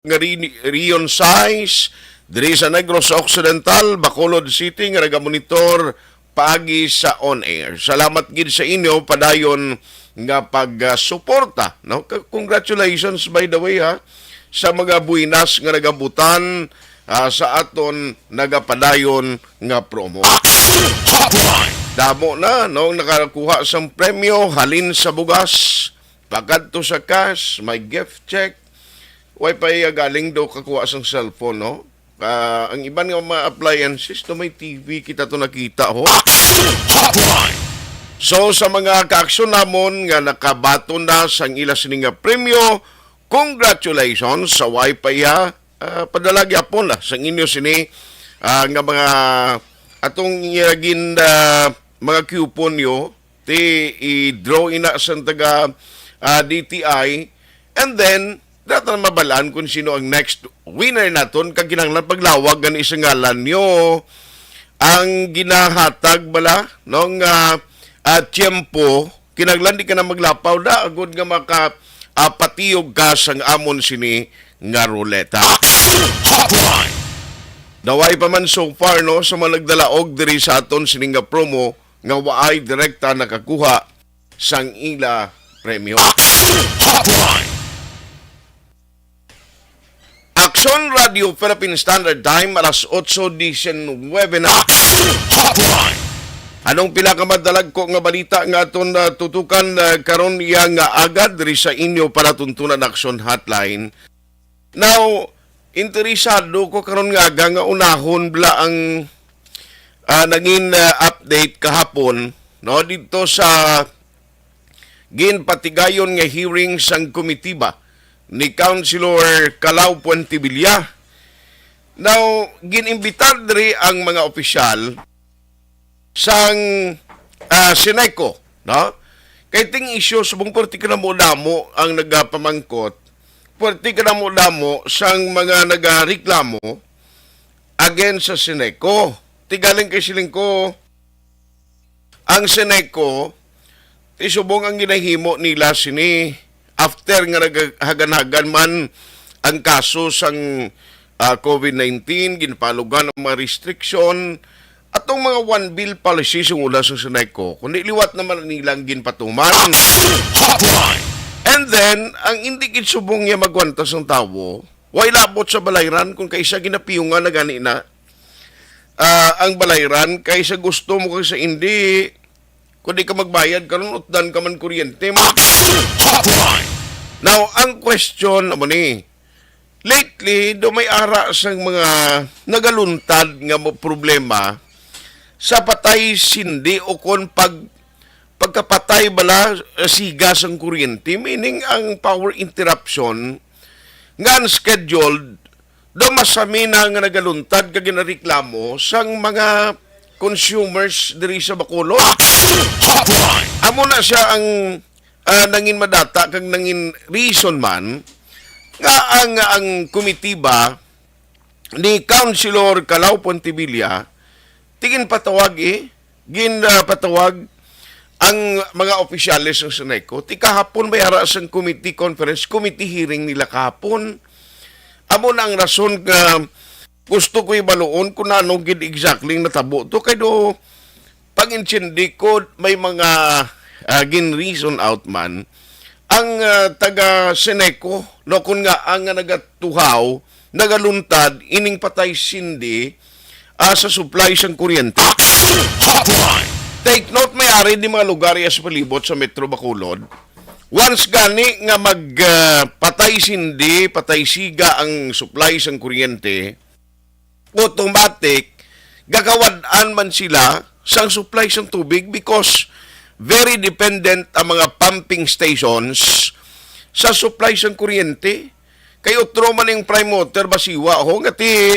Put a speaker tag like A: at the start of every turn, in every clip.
A: nga Rion Size, diri sa Negros Occidental, Bacolod City, nga nagamonitor paagi sa on-air. Salamat gid sa inyo, padayon nga pag-suporta. No? Congratulations, by the way, ha, sa mga buinas nga nagabutan sa aton nagapadayon nga promo. Damo na, no? Nakakuha sang premyo, halin sa bugas, pagkadto sa cash, may gift check, Wi-Fi galing daw kakuha sang cellphone, no? Ang iban nga mga appliances, no, may TV, kita to nakita, ho. So, sa mga ka-aksyon namon nga nakabato na sang ila sini nga premyo, congratulations sa Wi-Fi, ha. Padala gyapon na sang inyo sini nga mga atong gin mga coupon yo, i-draw ina sa taga DTI, and then data na mabalaan kung sino ang next winner naton kag kinahanglan paglawag gani sa ngalan nyo ang ginahatag bala nung tiyempo kinahanglan di ka na maglapaw da agud nga maka patiyog ka sang amon sini nga ruleta. Naway pa man so far, no, sa mga nagdalaog diri sa aton sini nga promo nga waay direkta nakakuha sang ila premyo. Action Radio Philippine Standard Time alas 8:19 na. Anong pinakamadalag ko nga balita nga aton tutukan karon iya nga agad diri sa inyo para tuntunan action hotline. Now, interesado ko karon nga nga unahon bla ang naging update kahapon, no, dito sa ginpatigayon nga hearing sang komitiba ni Councilor Calao Puentevilla. Now, ginimbitar diri ang mga opisyal sang Sineco, no? Kay ting isyu subong perti ka na mo damo ang nagapamangkot, perti ka na mo damo sang mga nagareklamo against sa Sineco. Tigaling kay silingko ang Sineco, isubong ang ginahimo nila sini after nga naghagan-hagan man ang kaso sang COVID-19, ginpalugan ang mga restriction, atong mga one bill policy sung ula sa Sineco, kundi liwat naman nilang ginpatuman. And then, ang hindi gitsubong niya magwantas ng tawo, way labot sa balayran kung kaysa ginapiyungan na gani na ang balayran, kaysa gusto mo kaysa hindi, kundi ka magbayad, karon utdan ka man kuryente mo. Now, ang question mo ni, lately, do may ara sang mga nagaluntad nga mo problema sa patay sindi o kon pagkapatay bala sigas ang kuryente, meaning ang power interruption nga unscheduled, do masami na nga nagaluntad kag ginareklamo sang mga consumers diri sa Bacolod. Amo na siya ang nangin madata kag nangin reason man nga ang komitiba ni Councilor Calao Puentevilla tingin patawag patawag ang mga opisyalis ng Sineco. Kahapon may ara sang committee conference, committee hearing nila kahapon. Amo na ang rason nga gusto ko ibaluon kung anong gid exactly natabo to kay do pag-intindi ko may mga gin-reason out man ang taga Sineco, no, kung nga ang nagatuhaw nagaluntad ining patay sindi sa supply sang kuryente. Take note, may ari di mga lugar sa palibot sa Metro Bacolod. Once gani nga patay sindi, patay siga ang supply sang kuryente, automatic gagawadan man sila sang supply sang tubig because very dependent ang mga pumping stations sa supply sang kuryente. Kay utro man yung prime water basiwa ho ngati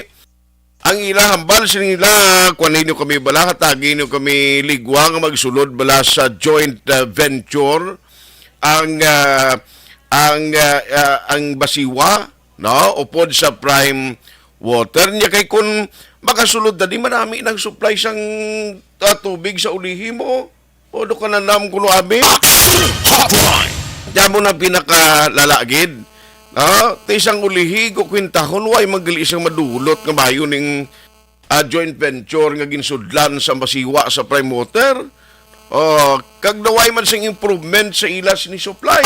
A: ang ilang hambal sa nila kung ninyo kami bala hatagi nyo kami ligwa nga magsulod bala sa joint venture ang basiwa, no, upod sa prime water niya. Kay kung makasulod na di marami ng supply sang tubig sa ulihi mo o do ka na nam kuno abi diyan mo na pinakalalagid Tisang ulihig o kwintahon, way magali isang madulot nga mayo ning joint venture nga ginsudlan sa masiwa sa prime water. Kag naway man sing improvement sa ilas ni supply.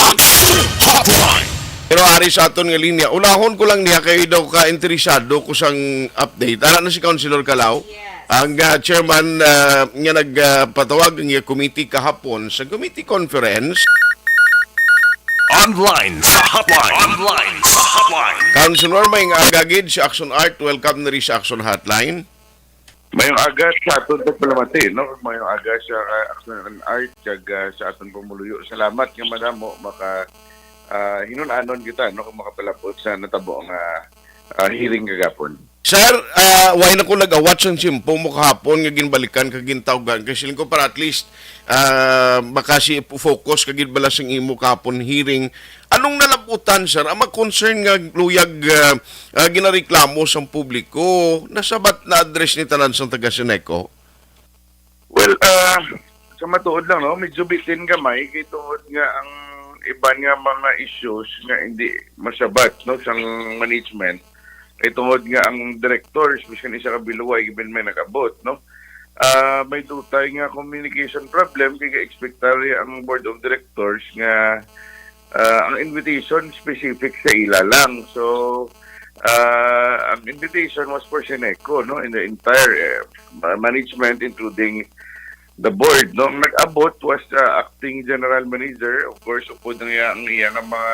A: Pero ari sa aton nga linya, ulahon ko lang niya kayo daw ka interesado ko sang update. Ana na si Councilor Calao. Ang chairman nga nagpatawag ng committee kahapon sa committee conference.
B: Online sa hotline.
A: Councilor, may agagid si Action Art. Welcome na rin sa Action Hotline.
C: Mayong aga sa aton pagpalamati, no? Mayong aga sa Action Art, kag sa aton pamuluyo. Salamat nga madamo, maka hinunanon kita, no? Kung makapalapot sa natabo nga hearing kagapon.
A: Sir, why na ko nag-awat sa simpo mo kahapon nga ginbalikan kag gintawgan kasi siling ko para at least makasi focus kag ginbala sang imo kahapon hearing. Anong nalaputan, sir? Ang concern nga luyag ginareklamo sa publiko nasabat na address ni tanan sang taga Seneco?
C: Well, sa matuod lang, no? Medyo bitin gamay, kay tuod nga ang iba nga mga issues nga hindi masabat, no? Sang management. Kay tungod nga ang directors, miskan isa ka biluway, given may nakabot, no? May tutay nga communication problem, kaya expectary ang board of directors nga ang invitation specific sa ila lang. So, ang invitation was for Seneco, no? In the entire management, including the board, no? Ang nag-abot was acting general manager, of course, upod ang iya nga mga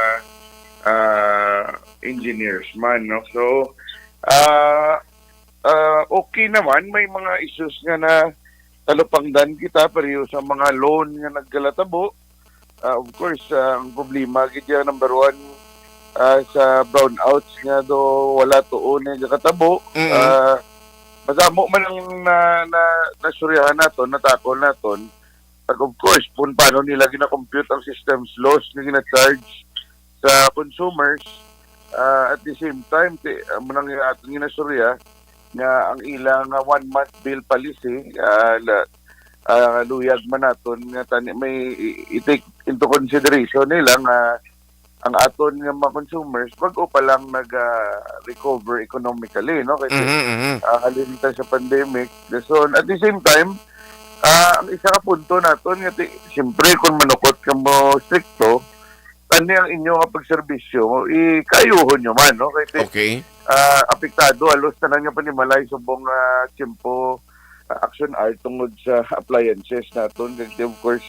C: engineers man, no? So okay naman, may mga issues nga na talupangdan kita pareho sa mga loan nga naggalatabo. Of course, ang problema gid number one sa brownouts nga do wala tuon nga katabo. Masamo man ang nasuryahan naton, natakol naton. Pag of course, kung paano nila gina-compute ang systems loss na gina-charge sa consumers, at the same time manang aton ginasurya nga ang ilang 1 month bill policy luyag man naton nga may i-take into consideration nila nga ang aton nga mga consumers bago pa lang nag-recover economically, no? Kasi halimta sa pandemic. So at the same time, ang isa ka punto naton nga siyempre kung manukot ka mo stricto kani ang inyo nga pagserbisyo, ikayuhon nyo man, no? Kasi
A: Okay.
C: apektado, alos na nga panimalay subong tiyempo Action Art tungod sa appliances naton. Kasi of course,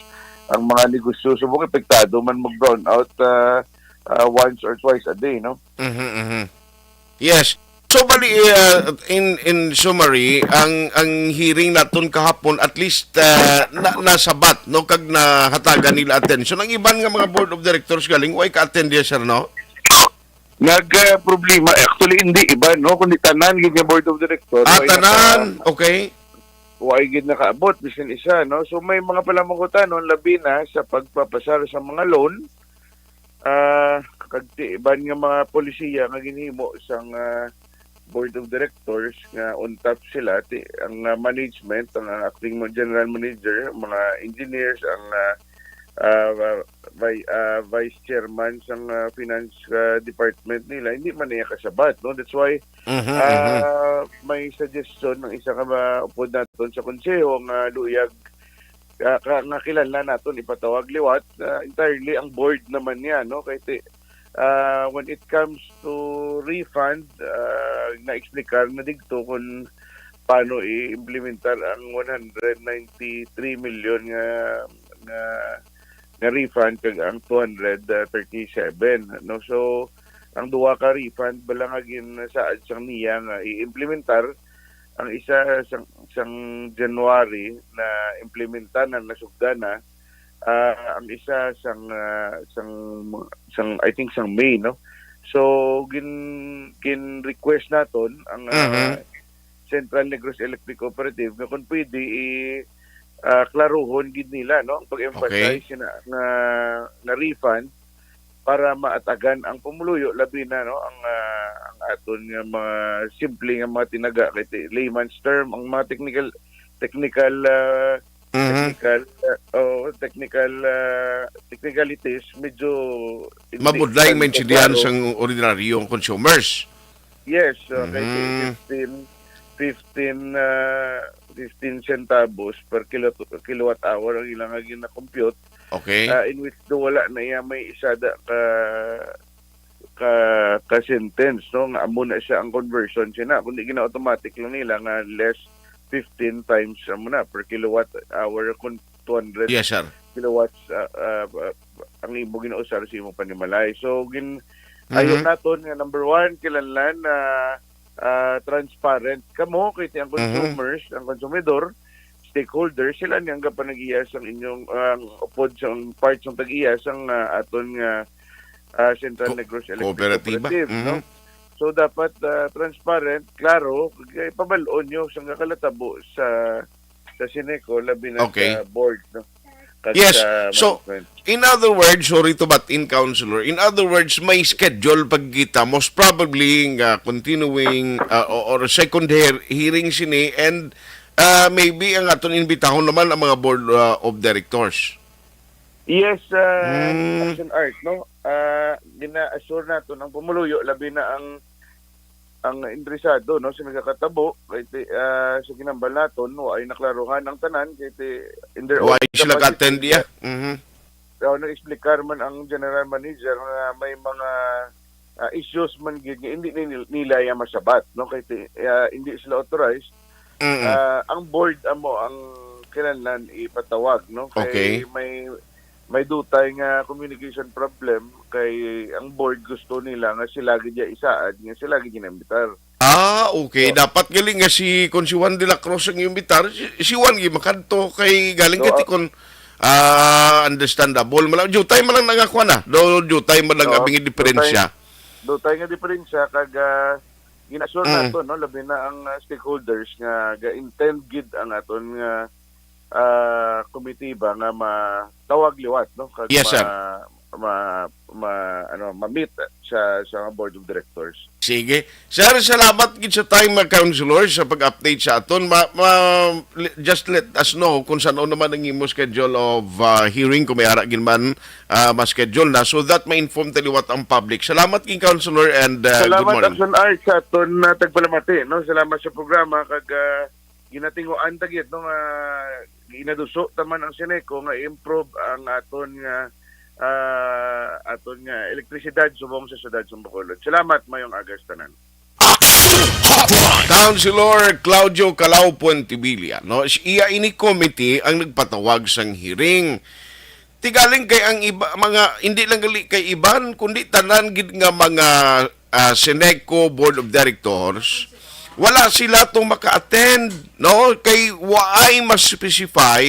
C: ang mga negosyo subong apektado man mag-brown out once or twice a day, no?
A: Yes. So bali in summary, ang hearing naton kahapon at least nasabat no kag nahatagan nila attention. Ang iban nga mga board of directors galing way ka-attend ya, sir, no?
C: Problema actually hindi iba, no, kundi tanan gid nga board of directors.
A: Tanan, okay.
C: Way gid nakaabot bisan isa, no? So may mga palamukutan no labi na sa pagpapasar sa mga loan. Kag iban nga mga polisiya nga ginhimo sang board of directors nga on top sila ang management, ang acting general manager, mga engineers, ang vice chairman sang finance department nila hindi man niya kasabat, no? That's why may suggestion ng isa ka maupod naton sa konseho nga luyag nga kilala naton ipatawag liwat entirely ang board naman niya, no? Kasi when it comes to refund, na-explicar na digto kung paano i-implementar ang 193 million nga refund kag ang 237, no? So ang duwa ka refund balangagin saad sang niya nga i-implementar. Ang isa sang January na implementanan na sugdana, ang isa sang I think sang May, no? So gin request naton ang Central Negros Electric Cooperative nga kung pwede klaruhon gid nila, no, pag-emphasize na refund para maatagan ang pumuluyo labi na, no, ang aton nga mga simple nga mga tinaga kay layman's term ang mga technical technicalities, medyo hindi
A: Mabudlay
C: ganito
A: maintindihan
C: klaro.
A: sa ordinaryong consumers.
C: Yes, kay 15 centavos per kilowatt hour ang ilang gina-compute,
A: Okay?
C: in which wala na iya may isada ka sentence, no, nga amo na siya ang conversion siya na kundi gina-automatic lang nila nga less 15 times amo na per kilowatt hour kung 200
A: Yes, sir.
C: kilowatts ang imo ginausar sa imong panimalay. So ayon naton nga number one, kinahanglan na transparent kamo kay ang consumers, ang konsumidor, stakeholders, sila niyang panag-iyas ang inyong upod sa parts ng tag-iyas ang aton nga Central Negros Electric
A: Kooperatiba.
C: Cooperative, no? So dapat transparent, klaro, kay pabaloon nyo sa kalatabo sa Sineco labi na
A: Okay.
C: sa board, no? Kag
A: Yes.
C: sa
A: So,
C: management.
A: in other words, sorry to butt in, Counselor. In other words, may schedule pagkita, most probably continuing or second hearing sini, and maybe ang aton imbitahon naman ang mga board of directors.
C: Yes, Action Art, no? Gina-assure nato ang pumuluyo labi na ang interesado, no, sa nagkakatabo kay sa ginambal naton ay naklaruhan ang tanan kay in their
A: Why
C: own
A: sila
C: capacity.
A: ka-attend diya? Mhm.
C: So, nag-explicar man ang general manager na may mga issues man hindi nila yung masabat, no, kay hindi sila authorized.
A: Mhm.
C: Ang board amo ang kinahanglan ipatawag, no, kay
A: Okay.
C: may dutay nga communication problem kay ang board gusto nila nga sila gid isaad nga sila gid ginambitar.
A: Okay. Dapat galing nga si Juan de la Cruz ang imbitar. Si Juan gimakanto kay galing
C: So,
A: kiti kon understandable. Jutay man lang nangakuha na. Jutay man lang
C: Oo,
A: abing diferensya.
C: Dutay nga diferensya kag ginasure nato, no, labi na ang stakeholders nga ga-intend gid ang aton nga komitiba nga matawag liwat, no, kag
A: Yes, sir.
C: ma-meet sa board of directors.
A: Sige. Sir, salamat gid sa time, Councilor, sa pag-update sa aton. Just let us know kung saan naman ang imo schedule of hearing, kung may ara gin man ma-schedule na, so that ma-inform taliwat ang public. Salamat king Councilor, and good
C: Salamat
A: morning.
C: Action Art sa aton tagpalamati, no. Salamat sa programa kag ginatinguan tagit, no, nga ginaduso taman ang Sineco nga improve ang aton nga elektrisidad subong sa siyudad sa Bacolod. Salamat mayong agas tanan.
A: Councilor Claudio Calao Puentevilla, no? Iya ini committee ang nagpatawag sang hearing. Tigaling kay ang iba mga hindi lang gali kay iban kundi tanan gid nga mga Sineco Board of Directors. Wala sila tong maka-attend, no? Kay waay mas specify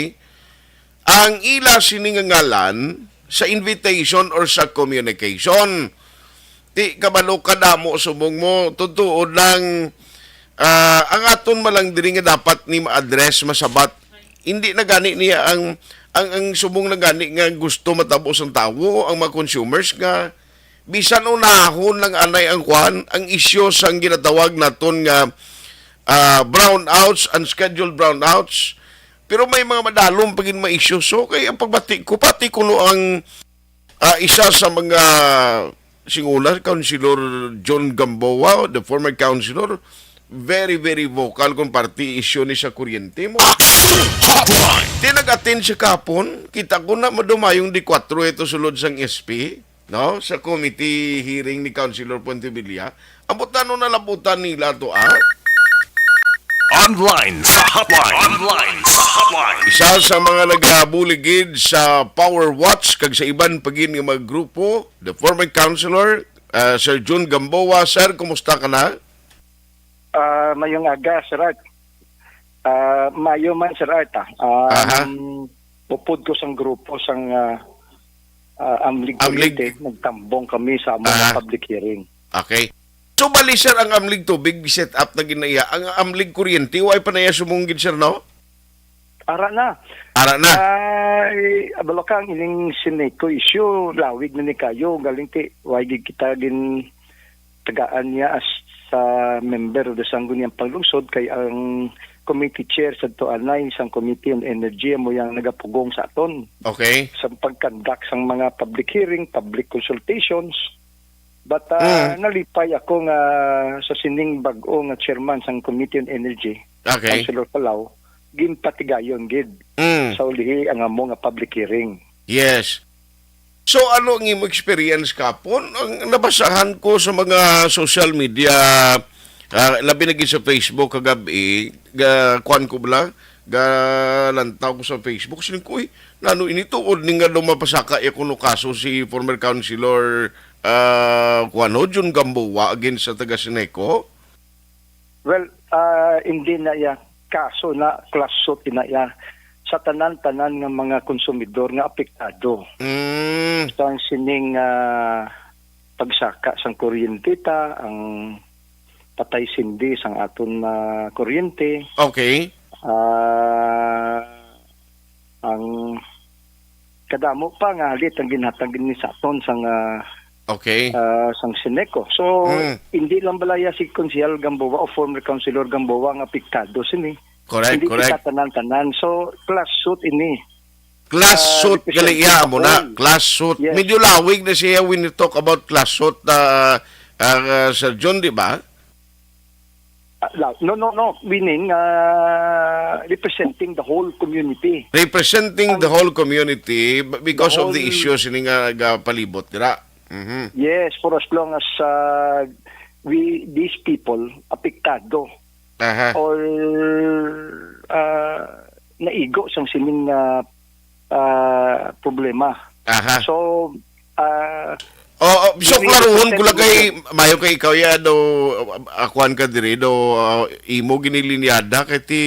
A: ang ila siningangalan sa invitation or sa communication. Di kabalo ka damo subong mo tutuod lang ang aton malang diri nga dapat ni ma-address masabat. Hindi na gani niya ang subong na gani nga gusto matapos ang tawo ang mga consumers nga bisan unahon lang anay ang kwan ang isyu sang ginatawag naton nga brownouts, unscheduled brownouts. Pero may mga madalom pagin ma-issue. So, kaya ang pagbati ko, pati kuno ang isa sa mga singula, Councilor John Gamboa, the former councilor, very, very vocal kung party issue ni sa kuryente mo. Tinag-attend siya kapon, kita ko na madumayong di 4 ito sulod sang SP, no? Sa committee hearing ni Councilor Puentevilla. Ambutan na labutan nila to,
B: Online sa hotline.
A: Isa sa mga nagabuligid sa Power Watch kag sa iban pagin nga mga grupo, the former councilor, Sir Jun Gamboa. Sir, kumusta ka na?
D: Mayong aga, Sir Art. Mayo man, Sir Art.
A: Aha.
D: Pupod ko sang grupo sang Amlig
A: Amlig.
D: Kuryente. Nagtambong kami sa mga
A: Aha.
D: public hearing.
A: Okay. So, bali, sir, ang amlig tubig, set up na ginaya. Ang amlig kuryente, why pa na iya sumunggid, sir, no?
D: Ara na.
A: Ara na.
D: Ay, abalo ka ang ining Sineco issue. Lawig na ni kayo. Galing ti. Why di kita gin tagaan niya as sa member of the Sangguniang Panglungsod kay ang committee chair sa Tuanay isang committee on energy mo yang nagapugong sa aton
A: Okay.
D: sa pagkandak sang mga public hearing, public consultations. But nalipay ako nga sa sining bag-o nga chairman sang Committee on Energy,
A: Okay.
D: Councilor Palau, ginpatigayon gid
A: Mm.
D: sa ulihi ang amo nga public hearing.
A: Yes. So ano ang imong experience kapon? Ang nabasahan ko sa mga social media, labi na gid sa Facebook kagabi, kuan ko bala, lantaw ko sa Facebook, sining ko, nano inituod ni nga lumapasaka kuno kaso si former councilor Jun Gamboa against sa taga Sineco.
D: Well, hindi na ya kaso na klasot na ya sa tanan-tanan ng mga konsumidor nga apektado.
A: Mm.
D: Sa sining pagsaka sang kuryente ta, ang patay sindi sang aton na kuryente,
A: Okay.
D: ang kadamo pa nga halit ang ginhatag ni sa aton sang
A: Okay.
D: sang Sineco. So,
A: Mm.
D: hindi lang balaya si Konsehal Gamboa o former Councilor Gamboa ang apektado sini.
A: Correct,
D: Hindi
A: correct.
D: kita tanan-tanan. So, class suit ini.
A: Class suit gali iya mo na,
D: Representative
A: class suit.
D: Yes.
A: Medyo lawig na siya when you talk about class suit Sir John, di ba?
D: No. Meaning, representing the whole community.
A: Representing the whole community because of the
D: whole-
A: issues ni nga palibot dira. Mhm.
D: Yes, for as long as these people, apektado,
A: Aha.
D: or naigo sang sining problema.
A: Aha.
D: So,
A: So
D: we
A: klarohon ko lang
D: represent-
A: kay mayo kay ikaw ya do akuan ka diri do imo ginilinyada kay ti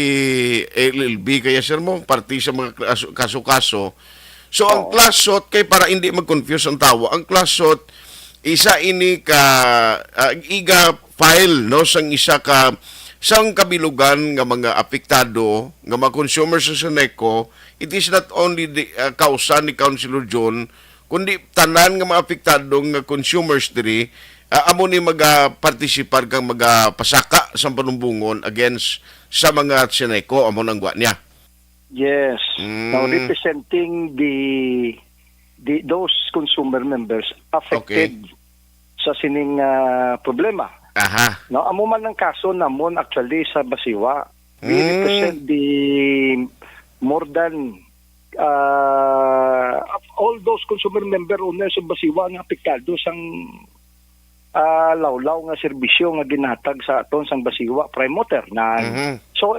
A: LLB kaya sir mo parti sa mga kaso-kaso. So ang class suit kay para hindi mag-confuse ang tawo, ang class suit isa ini ka iga file no sang isa ka sang kabilugan nga mga apektado nga mga consumers sa Sineco. It is not only the kausa ni Councilor John kundi tanan nga mga apektado nga consumers diri amo ni maga-participar kang magapasaka sa panumbungon against sa mga Sineco amo nang gwa niya.
D: yes.
A: Mm.
D: Now, representing those consumer members affected sa sining problema.
A: Aha.
D: No, amo man ang kaso namon actually sa Basiwa. We
A: Mm.
D: represent the more than all those consumer member owners sa Basiwa nga apektado sang lawlaw nga serbisyo nga ginhatag sa aton sang Basiwa Prime Water na.
A: Mhm.
D: So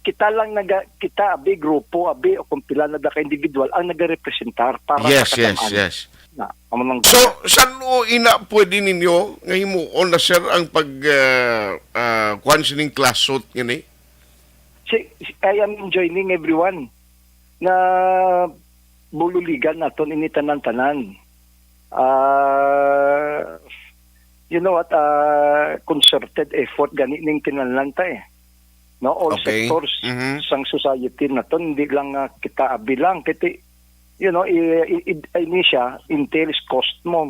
D: kita lang kita abi grupo abi o kung pila na da ka individual ang nagarepresentar para
A: Yes,
D: sa
A: yes,
D: katamaan.
A: yes.
D: Na, amo nang
A: So, saan mo ina pwede ninyo nga himuon na sir ang pag kuan sining class suit ngani?
D: I am joining everyone na bululigan naton ini tanan-tanan. You know what, concerted effort gani ning kinahanglan ta eh. No, all
A: Okay.
D: sectors
A: Mhm.
D: sang society naton hindi lang kita abilang kiti you know ini siya entails cost mo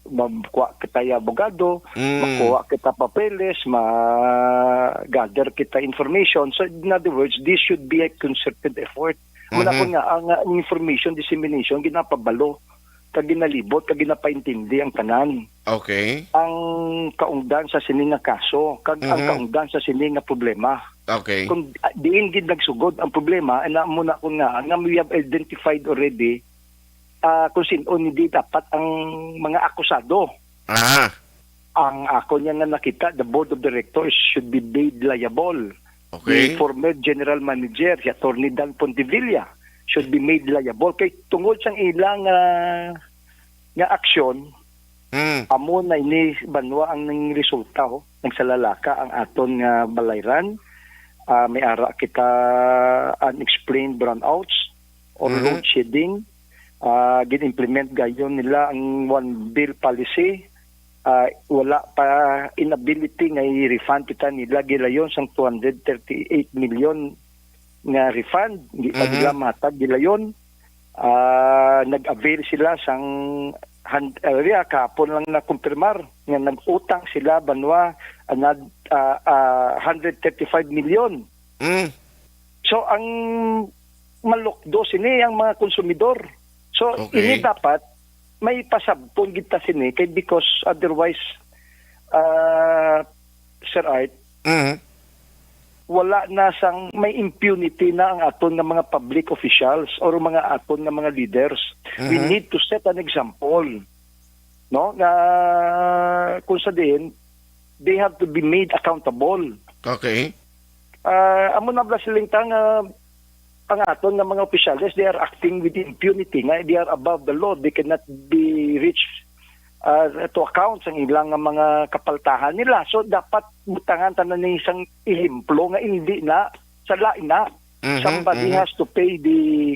D: makuha kita yung abogado, makuha kita papeles, ma-gather kita information. So in other words, this should be a concerted effort. Muna ko nga, ang information dissemination, ginapabalo, kag ginalibot, kag ginapaintindi ang tanan.
A: Okay.
D: Ang kaungdan sa sining nga kaso, kag ang kaungdan sa sining nga problema.
A: Okay.
D: Kung diin gid nagsugod ang problema, ana muna ko nga we have identified already kung sino hindi dapat ang mga akusado.
A: Aha.
D: Ang ako niya nga nakita, the board of directors should be made liable.
A: Okay.
D: The former general manager, si Atty. Dan Pontevilla, should be made liable. Kay tungod sang ilang nga aksyon, amo na ini banwa ang ning resulta nagsalalaka ang aton nga balayran. May ara kita unexplained brownouts or load shedding. Gin-implement gayon nila ang one bill policy. Wala pa inability nga i-refund kita nila gilayon sang 238 million nga refund. Hindi pa nila matag gilayon. Nag-avail sila sang kahapon lang na kumpirmar nga nag-utang sila banwa 135 million. So ang malukdo sini ang mga konsumidor. So
A: Okay.
D: ini dapat may pasabton kita sini kay because otherwise Sir Art, wala na sang may impunity na ang aton nga mga public officials or mga aton nga mga leaders. We need to set an example. No? Na kung sa din, they have to be made accountable.
A: Okay.
D: Amo na bla siling tang ang aton nga mga officials, they are acting with impunity. Nga, they are above the law. They cannot be reached to account sa ilang nga mga kapaltahan nila. So dapat butangan tanan ni isang ihimplo nga hindi na sa lain na. Somebody has to pay the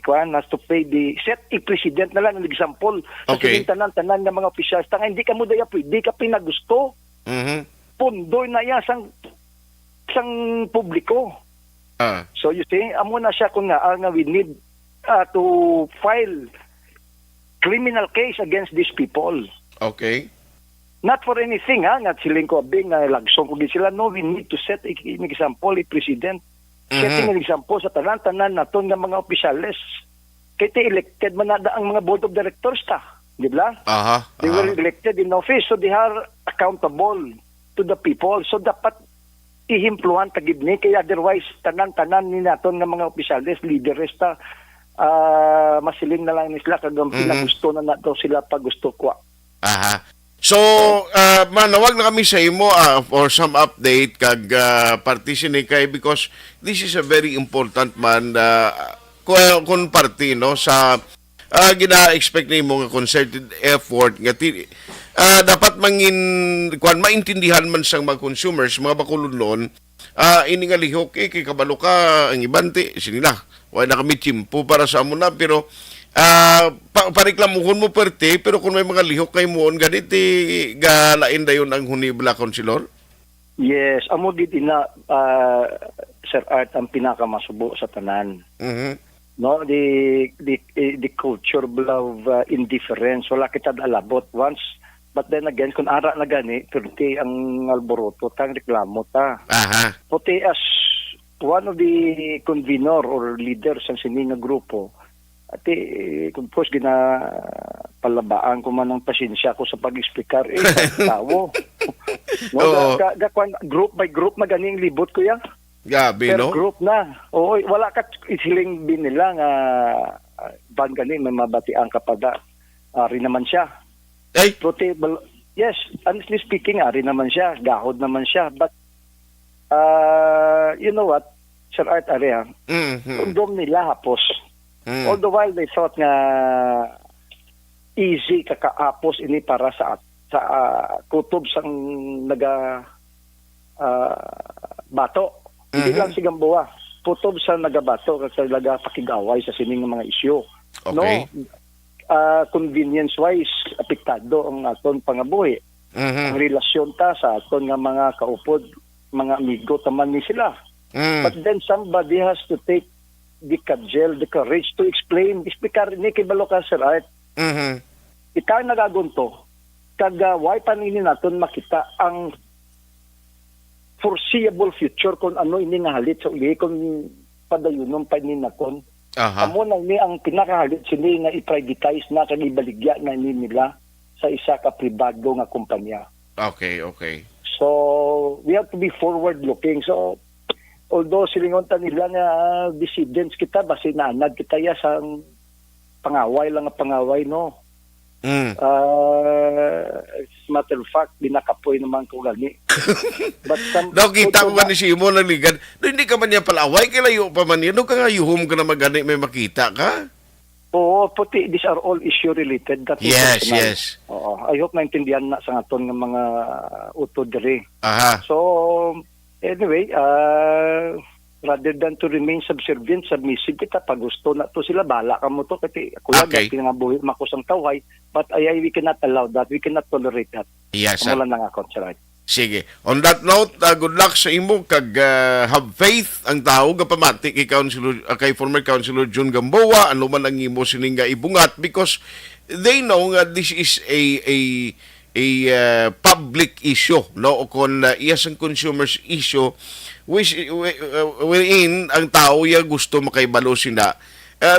D: set a precedent na lang ng example sa
A: Okay.
D: tanan ng mga officials tanga hindi ka mo daya pwede ka pinagusto. Pundoy na yan sang publiko. So you see, amo na siya kung nga we need to file criminal case against these people.
A: Okay.
D: Not for anything, nga siling ko abing nga lagsong ko sila. No, we need to set an example, a precedent. Setting an example sa tanan-tanan naton nga mga opisyales. Kaya elected man na ang mga board of directors ta. Di ba? They were elected in office, so they are accountable to the people. So dapat ihimpluhan tagid ni, kaya otherwise tanan-tanan ni naton nga mga opisyales, leaders ta, masiling na lang ni sila kagam pinagusto na nato sila pag gusto ko.
A: So, manawag na kami sa imo for some update kag partition ni kay because this is a very important man kung party no sa gina-expect nimo nga concerted effort nga dapat maintindihan man sang mga consumers, mga bakulunlon, ini nga lihok kay kabalo ka ang ibante sinila. Wala na kami timpo para sa amo na pero pareklamuhon mo perte pero kung may mga lihok kay moon ganiti galain dayon ang hunibla konsilor.
D: Yes, amo gid ina Sir Art ang pinakamasubo sa tanan. No, the culture of indifference wala kita alabot once, but then again kung ara na gani perti ang alboroto tang reklamo ta. Puti as one of the convener or leaders ng sininga grupo ati kung post gina palabaan ko man ng pasensya ko sa pag-explicar tawo. No, group by group maganing libot ko ya.
A: Gabi no.
D: Group na. Oo, wala ka isiling bin nila nga ban ganing may mabatian ka pada. Ari naman siya. Yes, honestly speaking, ari naman siya, gahod naman siya, but you know what, Sir Art area, kondom nila hapos. All the while they thought nga easy kakaapos ini para sa kutob sang naga bato. Hindi lang si Gamboa. Kutob sa nagabato kasi naga pakigaway sa sining mga isyu.
A: Okay.
D: No, convenience wise apektado ang aton pangabuhi. Ang relasyon ta sa aton nga mga kaupod, mga amigo taman ni sila. But then somebody has to take the courage to explain. Ispikar ni kay Baloka Sir Art. Ikaw nagagunto, kagaway panini naton makita ang foreseeable future kung ano ini nga halit sa uli kung padayunon pa ni nakon. Amo na ni ang pinakahalit sini nga i-privatize na kag ibaligya na ni nila sa isa ka pribado nga kumpanya.
A: Okay.
D: So we have to be forward looking. So although silingon ta nila nga dissidents kita basi naanad kita ya sa pangaway lang nga pangaway no. As matter of fact, binakapoy naman ko gani. But
A: kita ko gani si Imo naligad. Hindi ka man niya palaway kay layo pa man yan. Ka nga yuhom ka na magani may makita ka.
D: Oo, puti, these are all issue related.
A: Yes.
D: Oo, I hope naintindihan na sa aton ng mga utod diri. So, anyway, rather than to remain subservient, submissive kita, pag gusto na to sila, bala ka mo to, kasi kuya, pinangabuhi makusang taway, but we cannot allow that, we cannot tolerate that.
A: Yes, sir.
D: Kumulan na nga, Consular.
A: Sige. On that note, good luck sa imo kag have faith ang tao pamati kay former Councilor June Gamboa ano man ang imo sininga ibungat because they know nga this is a public issue, no, o kung iya sang consumers issue wherein ang tao ya gusto makaibalo sila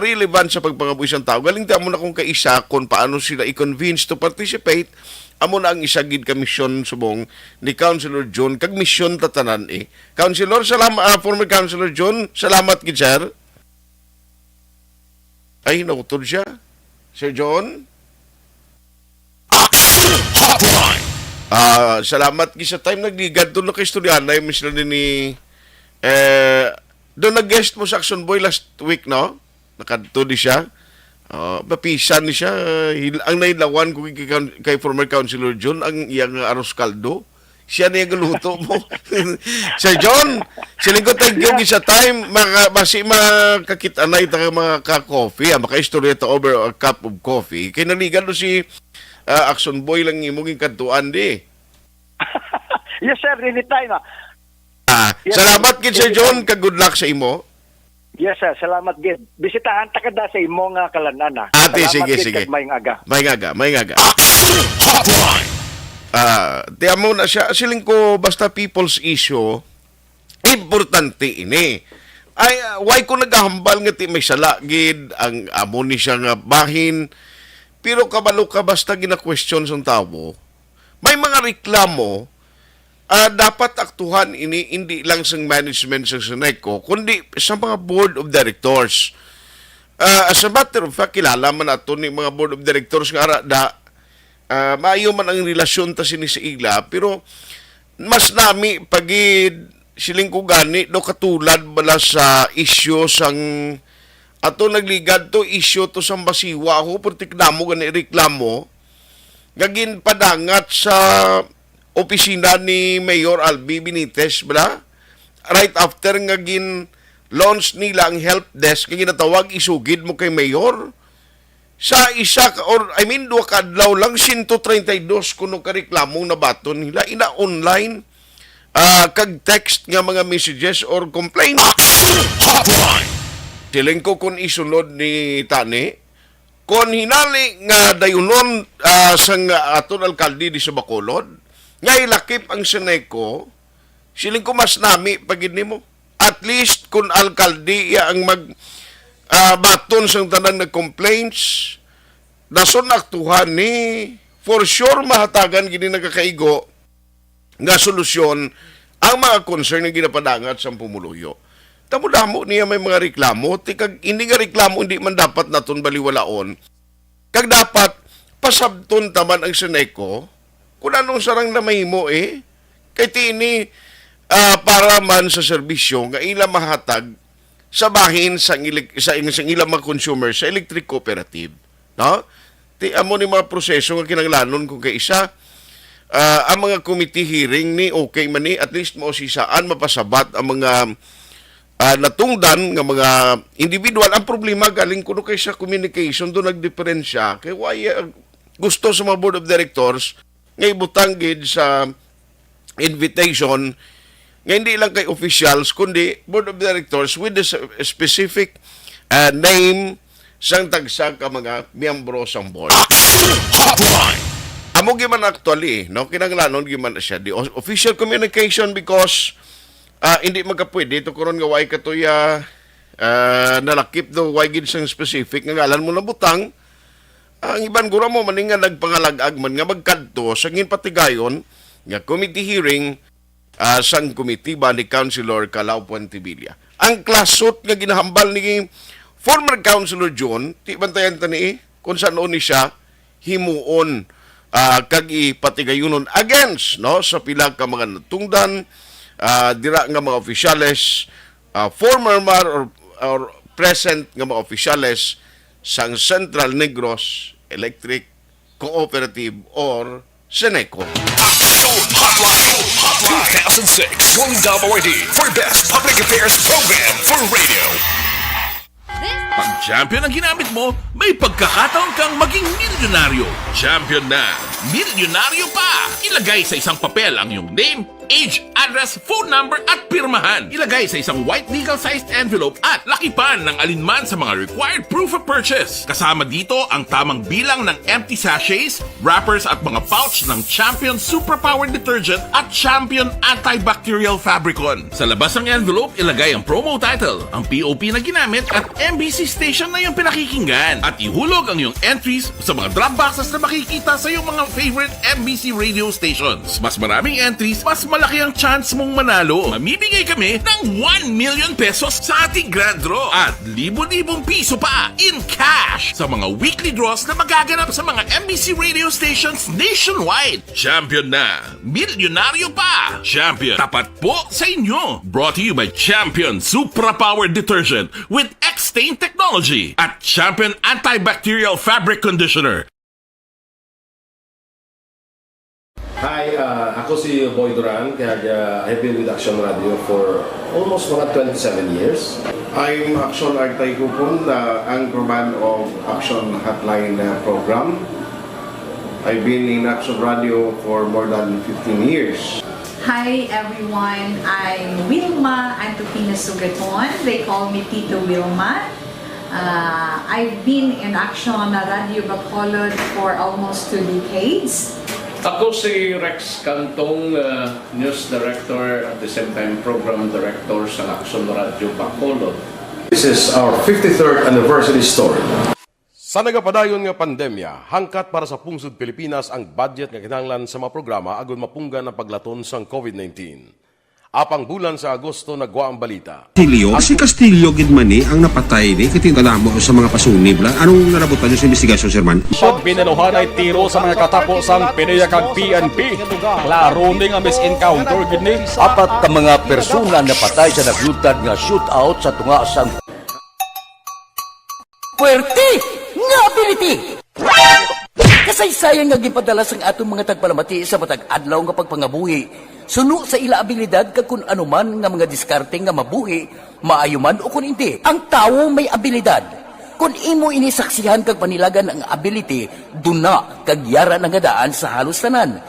A: relevant sa pagpangabuhi sang tao. Galing mo na kung kaisa kung paano sila i-convince to participate. Amo na ang isagid ka mission subong ni Councilor John kag mission tatanan Councilor, salamat, former Councilor John, salamat gid sir. Ay, nautod siya. Sir John?
B: Hotline.
A: Salamat gid sa time nagligad doon na kay estudyante ay mismo din ni doon nag-guest mo sa Action Boy last week, no? Nakadto di siya. Bapisan ni siya. Ang nailawan ko kay former Councilor John, ang iyang arroz caldo. Siya na yung galuto mo. Sir John, siling ko thank you sa time. Basi makakitanay tayo mga ka-coffee. Maka-istorya ta over a cup of coffee. Kaya naligan do si Action Boy lang imong kantuan di.
D: Yes, sir. Anytime. Yes,
A: Salamat gid Sir John. Kag-good luck sa imo.
D: Yes, sir. Salamat, gid. Bisitahan ta kada sa imo nga kalanan.
A: Ate,
D: Salamat,
A: sige.
D: gid, kag mayong aga.
A: May ngaga.
B: Hotline.
A: Tiyan mo na siya. Siling ko, basta people's issue, importante ini. Ay, why ko naghahambal nga ti may salagid, ang amo ni siya nga bahin, pero kabalo ka basta gina-question sa tao, may mga reklamo, dapat aktuhan ini hindi lang sa management sa Seneco, kundi sa mga board of directors. As a matter of fact, kilala man ato ni mga board of directors nga maayo man ang relasyon ta sini sa igla, pero mas nami pagid siling ko gani do katulad bala sa issue sang ato nagligad to issue to sang basiwa ako pertiknamo gani reklamo gagin padangat sa opisina ni Mayor Albi Benitez bala right after nga gin launch nila ang help desk nga ginatawag isugid mo kay Mayor sa isa or I mean duha ka adlaw lang 132 kuno ka reklamong nabaton nila ina online kag text nga mga messages or complaints.
B: Hotline.
A: Siling ko kung isunod ni Tani kung hinali nga dayunon sang aton alkalde di sa Bacolod nga ilakip ang Seneco, siling ko mas nami pagid nimo. At least kung alkalde ya ang mag baton sang tanang nag-complaints, nason aktuhan ni for sure mahatagan gini nagkakaigo nga solusyon ang mga concern nga ginapadangat sa pumuluyo. Tamo-damo niya may mga reklamo, kag hindi nga reklamo hindi man dapat naton baliwalaon. Kag dapat pasabton taman ang Seneco kung anong sarang na mahimo kay tini para man sa serbisyo nga ila mahatag sa bahin sa ilang mga consumer sa electric cooperative, no? Ti amo ni mga proseso nga kinanglanon kung kay isa ang mga committee hearing ni okay man ni at least mo sisaan mapasabat ang mga natungdan nga mga individual. Ang problema galing kuno kay sa communication do nagdiferensya kay why gusto sa mga board of directors nga ibutang gid sa invitation nga hindi lang kay officials kundi board of directors with the specific name sang tagsag ka mga miyembro sang board.
B: Hotline.
A: Amo giman actually, no, kinanglanon giman siya di official communication because hindi magkapwede to karon nga way katuya nalakip do way gid sang specific nga ngalan mo na butang. Ang iban gura mo maning nga nagpangalag-ag man nga magkadto sa ginpatigayon nga committee hearing sang komitiba ni Councilor Calao Puentevilla. Ang klasot nga ginahambal ni former Councilor John, ti bantayan tani kung saan ni siya himuon kag ipatigayunon against no sa pila ka mga natungdan dira nga mga opisyales former or present nga mga opisyales sang Central Negros Electric Cooperative or Seneco.
B: Action Hotline. 2006 Golden Dome Awardee for Best Public Affairs Program for Radio.
E: Pag champion ang ginamit mo, may pagkakataon kang maging milyonaryo. Champion na, milyonaryo pa! Ilagay sa isang papel ang iyong name, age, address, phone number at pirmahan. Ilagay sa isang white legal-sized envelope at lakipan ng alinman sa mga required proof of purchase. Kasama dito ang tamang bilang ng empty sachets, wrappers at mga pouch ng Champion Superpower Detergent at Champion Antibacterial Fabricon. Sa labas ng envelope, ilagay ang promo title, ang POP na ginamit at MBC station na yung pinakikinggan. At ihulog ang iyong entries sa mga drop boxes na makikita sa iyong mga favorite MBC radio stations. Mas maraming entries, mas malaki ang chance mong manalo. Mamibigay kami ng 1 million pesos sa ating grand draw at libo-libong piso pa in cash sa mga weekly draws na magaganap sa mga MBC radio stations nationwide. Champion na, milyonaryo pa. Champion, tapat po sa inyo. Brought to you by Champion Supra Power Detergent with X-Stain Technology at Champion Antibacterial Fabric Conditioner.
F: Hi, ako si Boy Duran, kaya I've been with Action Radio for almost mga 27 years.
A: I'm Action Artay Kupon, the anchorman of Action Hotline program. I've been in Action Radio for more than 15 years.
G: Hi everyone, I'm Wilma Antopina Sugaton. They call me Tito Wilma. I've been in Action Radio Bacolod for almost 2 decades.
H: Ako si Rex Cantong, News Director at the same time Program Director sa Action Radio Bacolod.
F: This is our 53rd anniversary story. Sa nagapadayon nga pandemya, hangkat para sa pungsod Pilipinas ang budget nga kinahanglan sa mga programa agon mapunggan ang paglaton sang COVID-19. Apang bulan sa Agosto nagwa ang balita.
I: Si Castillo gid man ni ang napatay ni kitingala mo sa mga pasunib la. Anong narabutan niyo sa investigasyon, Sir Man?
J: Siyod binaluhan ay tiro sa mga katapusang pinaya kag PNP. Klaro ni nga misencounter gid ni.
K: Apat ka mga persona na patay sa naglutad nga shootout sa tunga sang Puerte nga ability. Kasaysayan nga gipadala sang atong mga tagpalamati sa matag adlaw nga pagpangabuhi. Suno sa ila abilidad kag kun anuman nga mga diskarte nga mabuhi, maayo man o kun hindi. Ang tawo may abilidad. Kung imo inisaksihan kag panilagan ang ability, duna kag yara nga daan sa halos tanan.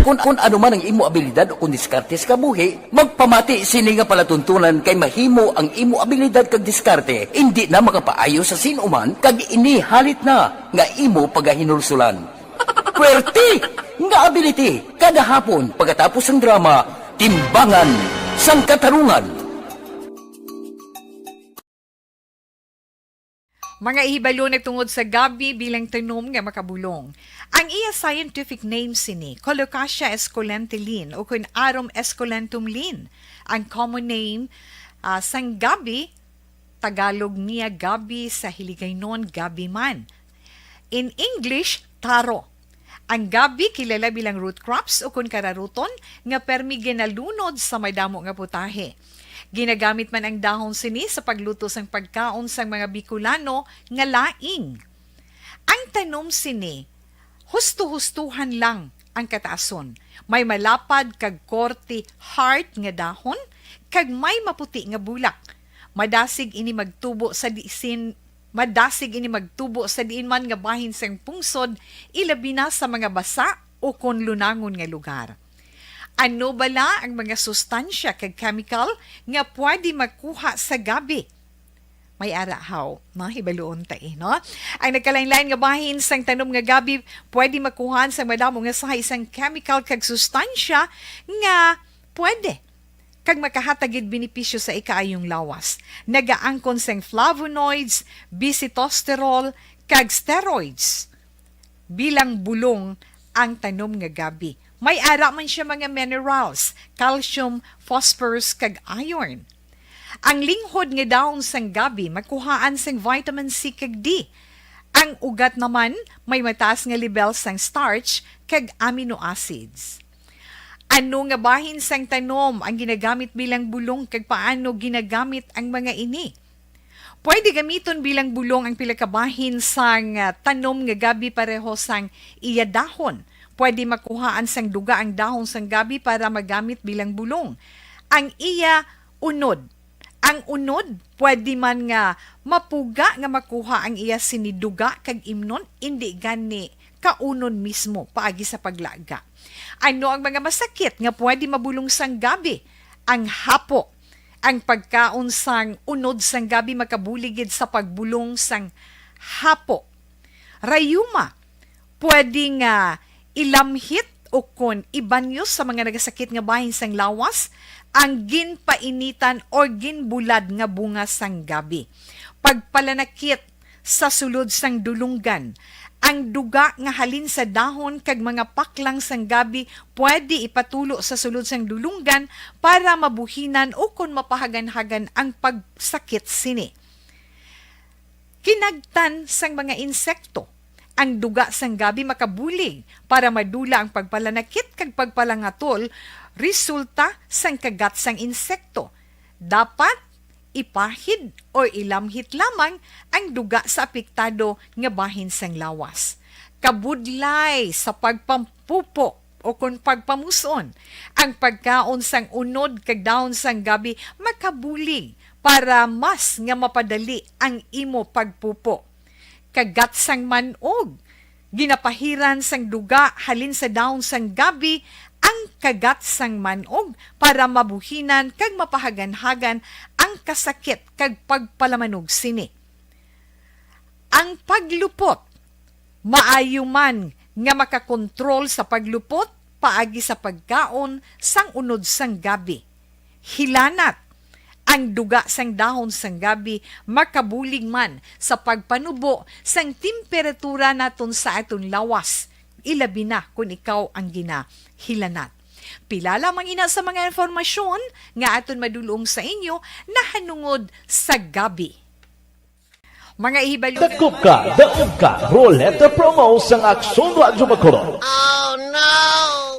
K: Kung anuman ang imo abilidad o kun diskarte sa kabuhi, magpamati sini nga palatuntunan kay mahimo ang imo abilidad kag diskarte, hindi na makapaayo sa sinuman kag ini halit na nga imo pagahinulsulan. Puwerte nga ability kada hapon pagkatapos ng drama Timbangan sang Katarungan.
L: Mga ihibalo nagtungod sa gabi bilang tanom nga makabulong. Ang iya scientific name sini Colocasia esculentilin o kun Arum esculentum lin. Ang common name sang gabi, Tagalog niya gabi, sa Hiligaynon gabi man. In English, taro. Ang gabi kilala bilang root crops o kun kararuton nga permi ginalunod sa may damo nga putahe. Ginagamit man ang dahon sini sa pagluto sang pagkaon sang mga Bicolano nga laing. Ang tanom sini, husto-hustuhan lang ang kataason. May malapad kag korte heart nga dahon kag may maputi nga bulak. Madasig ini magtubo sa diin man nga bahin sang pungsod, ilabi na sa mga basa o kon lunangon nga lugar. Ano bala ang mga sustansya kag chemical nga pwede makuha sa gabi? May arahaw, mahibaluon tayo, no? Ang nagkalain-lain nga bahin sang tanom nga gabi, pwede makuha sa madamo nga sa isang chemical kag sustansya nga pwede kag makahatagid benepisyo sa ikaayong lawas. Nagaangkon sang flavonoids, bisitosterol, kag steroids. Bilang bulong ang tanom nga gabi. May ara man siya mga minerals, calcium, phosphorus, kag iron. Ang linghod nga dahon sang gabi, makuhaan sang vitamin C kag D. Ang ugat naman, may mataas nga level sang starch kag amino acids. Ano nga bahin sang tanom ang ginagamit bilang bulong kag paano ginagamit ang mga ini? Pwede gamiton bilang bulong ang pila ka bahin sang tanom nga gabi pareho sang iya dahon. Pwede makuhaan sang duga ang dahon sang gabi para magamit bilang bulong. Ang iya unod. Ang unod, pwede man nga mapuga nga makuha ang iya siniduga kag imnon, hindi gani kaunon mismo paagi sa paglaga. Ano ang mga masakit nga pwede mabulong sang gabi? Ang hapo. Ang pagkaon sang unod sang gabi makabuligid sa pagbulong sang hapo. Rayuma. Pwedeng ilamhit o kon ibanyos sa mga nagasakit nga bahin sang lawas ang ginpainitan o ginbulad nga bunga sang gabi. Pagpalanakit sa sulod sang dulunggan, ang duga nga halin sa dahon kag mga paklang sang gabi pwede ipatulo sa sulod sang dulunggan para mabuhinan o kon mapahagan-hagan ang pagsakit sini. Kinagtan sang mga insekto, ang duga sang gabi makabulig para madula ang pagpalanakit kag pagpalangatol resulta sang kagat sang insekto. Dapat ipahid o ilamhit lamang ang duga sa apektado nga bahin sang lawas. Kabudlay sa pagpampupo o kung pagpamuson, ang pagkaon sang unod kag daon sang gabi makabulig para mas nga mapadali ang imo pagpupo. Kagat sang manog, ginapahiran sang duga halin sa daon sang gabi ang kagat sang manog para mabuhinan kag mapahagan-hagan ang kasakit kag pagpalamanog sini. Ang paglupot, maayo man nga makakontrol sa paglupot paagi sa pagkaon sang unod sang gabi. Hilanat, ang duga sang dahon sang gabi makabulig man sa pagpanubo sang temperatura naton sa aton lawas. Ilabi na kung ikaw ang ginahilanat. Pila lamang ina sa mga informasyon nga aton madulong sa inyo na hanungod sa gabi. Mga ihibalo.
M: Dakop ka, daog ka, Roleta Promo sang Aksyon Radyo Bacolod.
N: Oh no!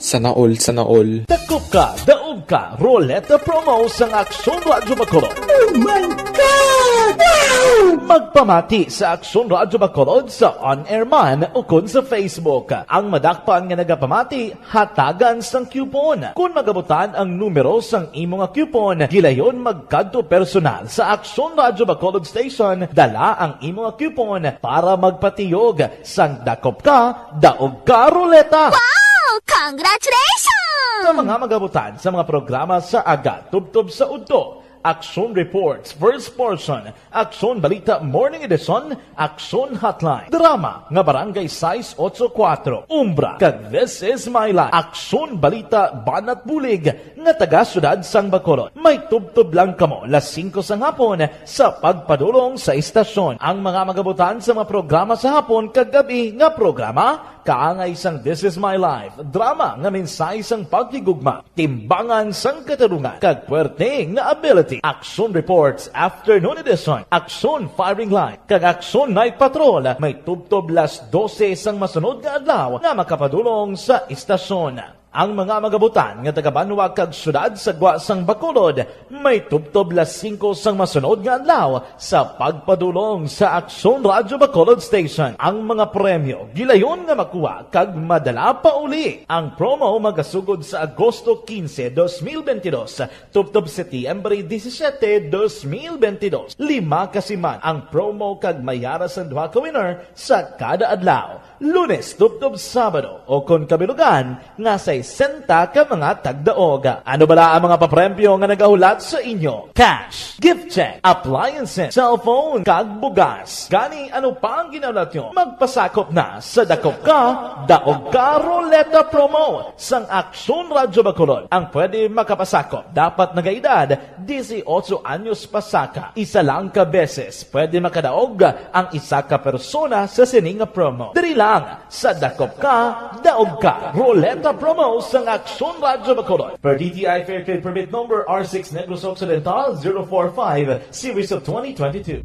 O: Sana all.
M: Dakop ka, daog ka, Roleta Promo sang Aksyon Radyo Bacolod.
N: Oh my God! Wow!
M: Magpamati sa Aksyon Radyo Bacolod sa on-air man o kun sa Facebook. Ang madakpan nga nagapamati, hatagan sang coupon. Kung magabutan ang numero sang imo nga coupon, gilayon magkadto personal sa Aksyon Radyo Bacolod Station, dala ang imo nga coupon para magpatiyog sang dakop ka, daog ka, Roleta.
N: Wow! Congratulations!
M: Sa mga magabutan sa mga programa sa Aga Tubtob sa Udto, Aksyon Reports, First Portion, Aksyon Balita Morning Edition, Aksyon Hotline, Drama nga Barangay 684, Umbra, kag This Is My Life, Aksyon Balita Banat Bulig, nga taga-syudad sang Bacolod. May tubtob lang kamo las 5 sang hapon sa pagpadulong sa istasyon. Ang mga magabutan sa mga programa sa hapon kag gabi nga programa, kaangay sang This Is My Life, drama nga mensahe sang pagtigugma, timbangan sang katarungan, kag puwerte nga ability. Aksyon Reports Afternoon Edition, Aksyon Firing Line, kag Aksyon Night Patrol, may tubtob las 12 sang masunod nga adlaw nga makapadulong sa istasyon. Ang mga magabutan nga taga-Banwa kag syudad sa Gwa sang Bacolod, may tubtob las 5 sang masunod nga adlaw sa pagpadulong sa Aksyon Radyo Bacolod Station. Ang mga premyo gilayon nga makuha kag madala pa uli. Ang promo magasugod sa Agosto 15, 2022, tubtob Setyembre 17, 2022. 5 kasiman ang promo kag mayara sa duha ka winner sa kada adlaw. Lunes tubtob Sabado o kon kabilugan nga sa 60 ka mga tagdaog. Ano bala ang mga papremyo nga nagahulat sa inyo? Cash, gift check, appliances, cellphone, kag bugas. Gani ano pa ang ginahulat nyo? Magpasakop na sa Dakop Ka, Daog Ka Roleta Promo sang Aksyon Radyo Bacolod. Ang pwede makapasakop dapat nagaedad 18 anyos pasaka. Isa lang ka beses pwede makadaog ang isa ka persona sa sining promo. Diri lang sa Dakop Ka, Daog Ka Roleta Promo sang Aksyon Radyo Bacolod. Per DTI Fair Trade Permit Number R6 Negros Occidental 045 Series of 2022.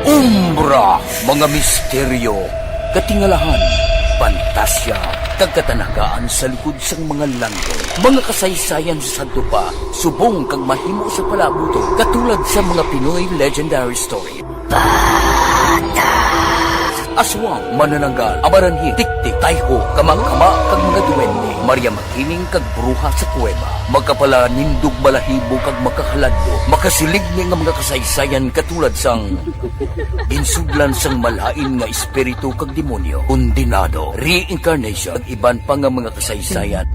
K: Umbra, mga misteryo, katingalahan, pantasya, kagkatanagaan sa likod sang mga langit. Mga kasaysayan sa santupa, subong kag mahimo sa palabuto, katulad sa mga Pinoy legendary story. aswang, manananggal, amaranhi, tiktik, tayho, kamang-kama, kag mga duwende, Maria Makining kag bruha sa kuweba, magkapala nindog balahibo kag makahaladlo, makasilig ni nga mga kasaysayan katulad sang ginsudlan sang malain nga espiritu kag demonyo, kondinado, reincarnation, kag iban pa nga mga kasaysayan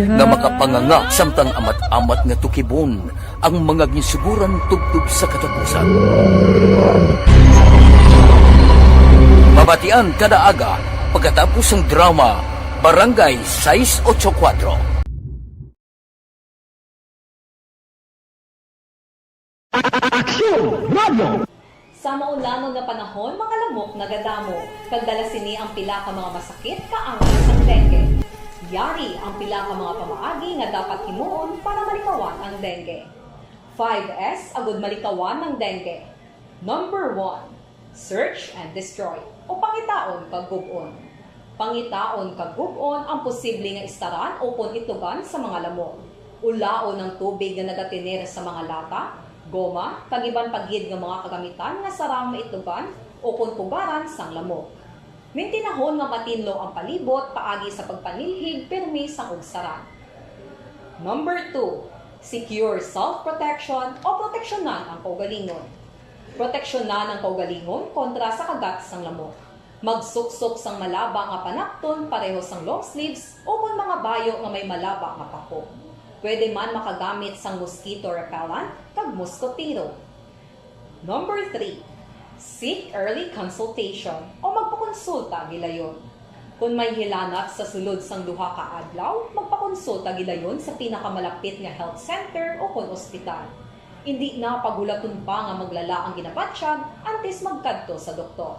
K: nga makapanganga samtang amat-amat nga tukibon ang mga ginsuguran tubtub sa katapusan. Mabatian kada aga pagkatapos ng drama Barangay 684.
P: Sa maulanong nga panahon, mga lamok nagadamo, kagdala sini ang pila ka mga masakit kaangay sang dengue. Yari ang pila ka mga pamaagi nga dapat himuon para malikawan ang dengue. 5S agud malikawan ng dengue. Number 1, search and destroy o pangitaon kag gub-on. Pangitaon kag gub-on ang posible nga istaran o kon itugan sa mga lamok. Ulaon ng tubig nga nagatinir sa mga lata, goma, kag iban pagyid nga mga kagamitan nga sarang maitugan o kon pugaran sang lamok. Mintinahon nga matinlo ang palibot paagi sa pagpanilhig permi sang ugsaran. Number 2, secure self-protection o proteksyonan ang kaugalingon. Proteksyonan ang kaugalingon kontra sa kagat sang lamok. Magsuksok sang malaba nga panakton pareho sang long sleeves o kung mga bayo nga may malaba nga pako. Pwede man makagamit sang mosquito repellent kag mosquitero. Number 3, seek early consultation o magpakonsulta gilayon. Kung may hilanat sa sulod sang duha ka adlaw, magpakonsulta gilayon sa pinakamalapit nga health center o kon ospital. Hindi na pagulaton pa nga maglala ang ginabatsyag antes magkadto sa doktor.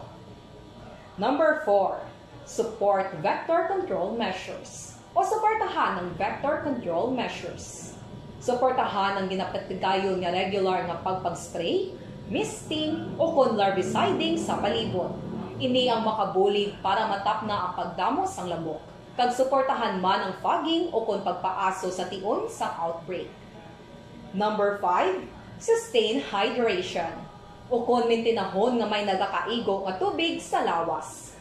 P: Number 4, support vector control measures o suportahan ng vector control measures. Suportahan ang ginapatigayon nga regular nga pagpag-spray, misting o kon larviciding sa palibot. Ini ang makabulig para matap na ang pagdamo sang lamok. Kag suportahan man ang fogging o kon pagpaaso sa tion sa outbreak. Number 5, sustain hydration o kon mintinahon nga may nagakaigo nga tubig sa lawas.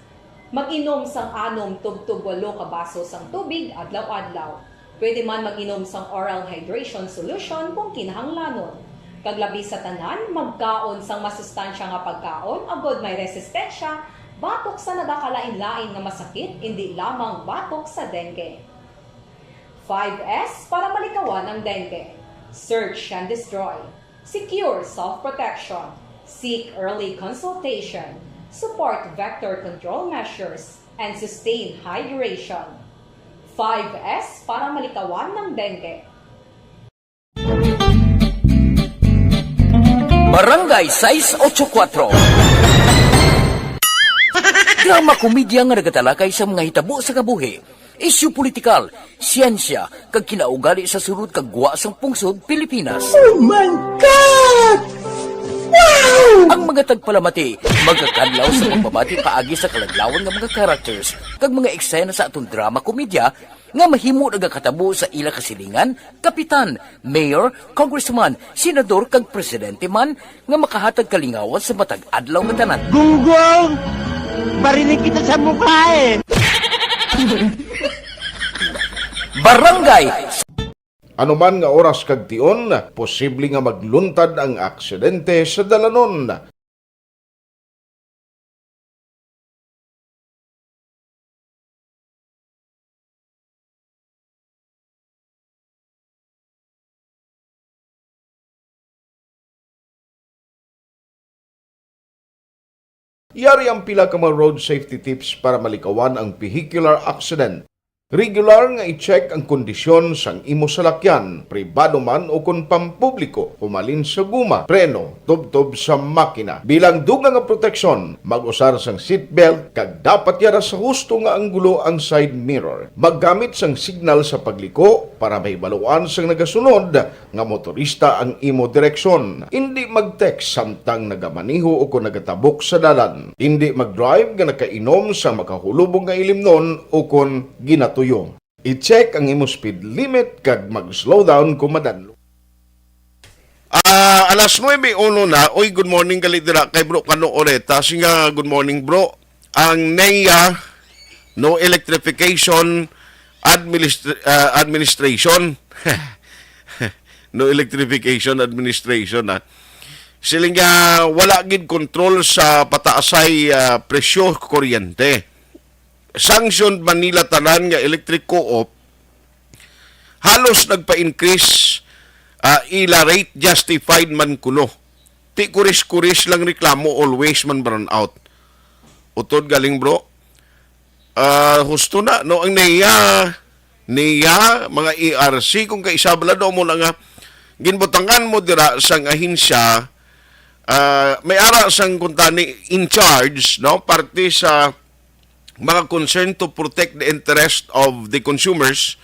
P: Mag-inom sang 6 tubtub 8 ka baso sang tubig adlaw-adlaw. Pwede man mag-inom sang oral hydration solution kung kinahanglanon. Kaglabi sa tanan, magkaon sang masustansya nga pagkaon agod may resistensya batok sa nagakalain-lain nga masakit, hindi lamang batok sa dengue. 5S para malikawan ang dengue. Search and destroy. Secure self-protection. Seek early consultation. Support vector control measures and sustain hydration. 5S para malikawan ng dengue.
K: Barangay 684. Drama komedya nga nagatalakay sa mga hitabo sa kabuhi, isyu politikal, siyensya, kag kinaugali sa surut kag guwa sang pungsod Pilipinas.
N: Oh my God! Wow!
K: Ang mga tagpalamati, magkakadlaw sa pagbabati paagi sa kalaglawan ng mga characters kag mga eksena sa atong drama komedya nga mahimo nagakatabo sa ila kasilingan, kapitan, mayor, congressman, senador kag presidente man nga makahatag kalingawan sa matag adlaw nga tanan.
N: Gunggong! Barinig kita sa mukha eh!
K: Barangay!
A: Ano man nga oras kag tion, posible nga magluntad ang aksidente sa dalanon. Yari ang pila ka mga road safety tips para malikawan ang vehicular accident. Regular nga i-check ang kondisyon sang imo salakyan, pribado man o kung pampubliko, humalin sa guma, preno, tubtob sa makina. Bilang dugang nga proteksyon, mag-usar sang seatbelt, kag dapat yara sa husto nga anggulo ang side mirror. Maggamit sang signal sa pagliko para may baluan sang nagasunod nga motorista ang imo direksyon. Hindi mag-text samtang nagamaniho o kung nagatabok sa dalan. Hindi mag-drive nga nakainom sa makahulubong nga ilimnon o kung ginatuyo. I-check ang imo speed limit kag mag-slow down kung madanlo. Alas 9:01 na. Oy, good morning galit dira kay bro Kano Oreta. Singa, good morning bro. Ang NEA, no electrification administration. No electrification administration Siling wala gid control sa pataasay presyo kuryente. Sanction Manila tanan nga electric co-op halos nagpa-increase ila rate justified man kuno. Ti kuris-kuris lang reklamo always man burn out. Utod galing bro. Husto na no ang NEA mga ERC kung kaisabla do mo na nga ginbutangan mo dira sang ahinsya may ara sang kuntani in charge no parte sa mga concern to protect the interest of the consumers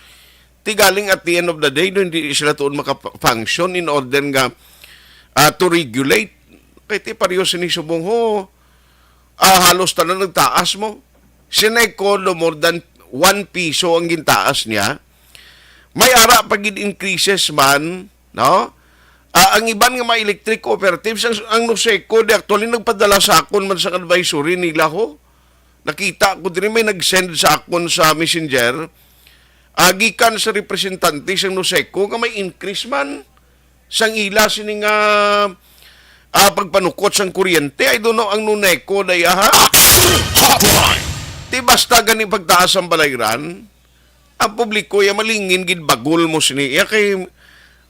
A: tigaling at the end of the day no, hindi sila tuon maka-function in order nga to regulate kay ti pareho sinisubong halos tanan nagtaas mo Sineco no more than 1 piso ang gintaas niya may ara pag increases man no? Ang iban nga mga electric cooperatives, ang Nuseco, actually nagpadala sa akon man sa advisory nila Nakita ko din may nag-send sa akon sa messenger, gikan sa representante sa Nuseco, nga may increase man sang ila sining pagpanukot sang kuryente. I don't know ang Nuneco day Ti basta gani pagtaas ang balayran, ang publiko malingin gid bagol mo siniya kay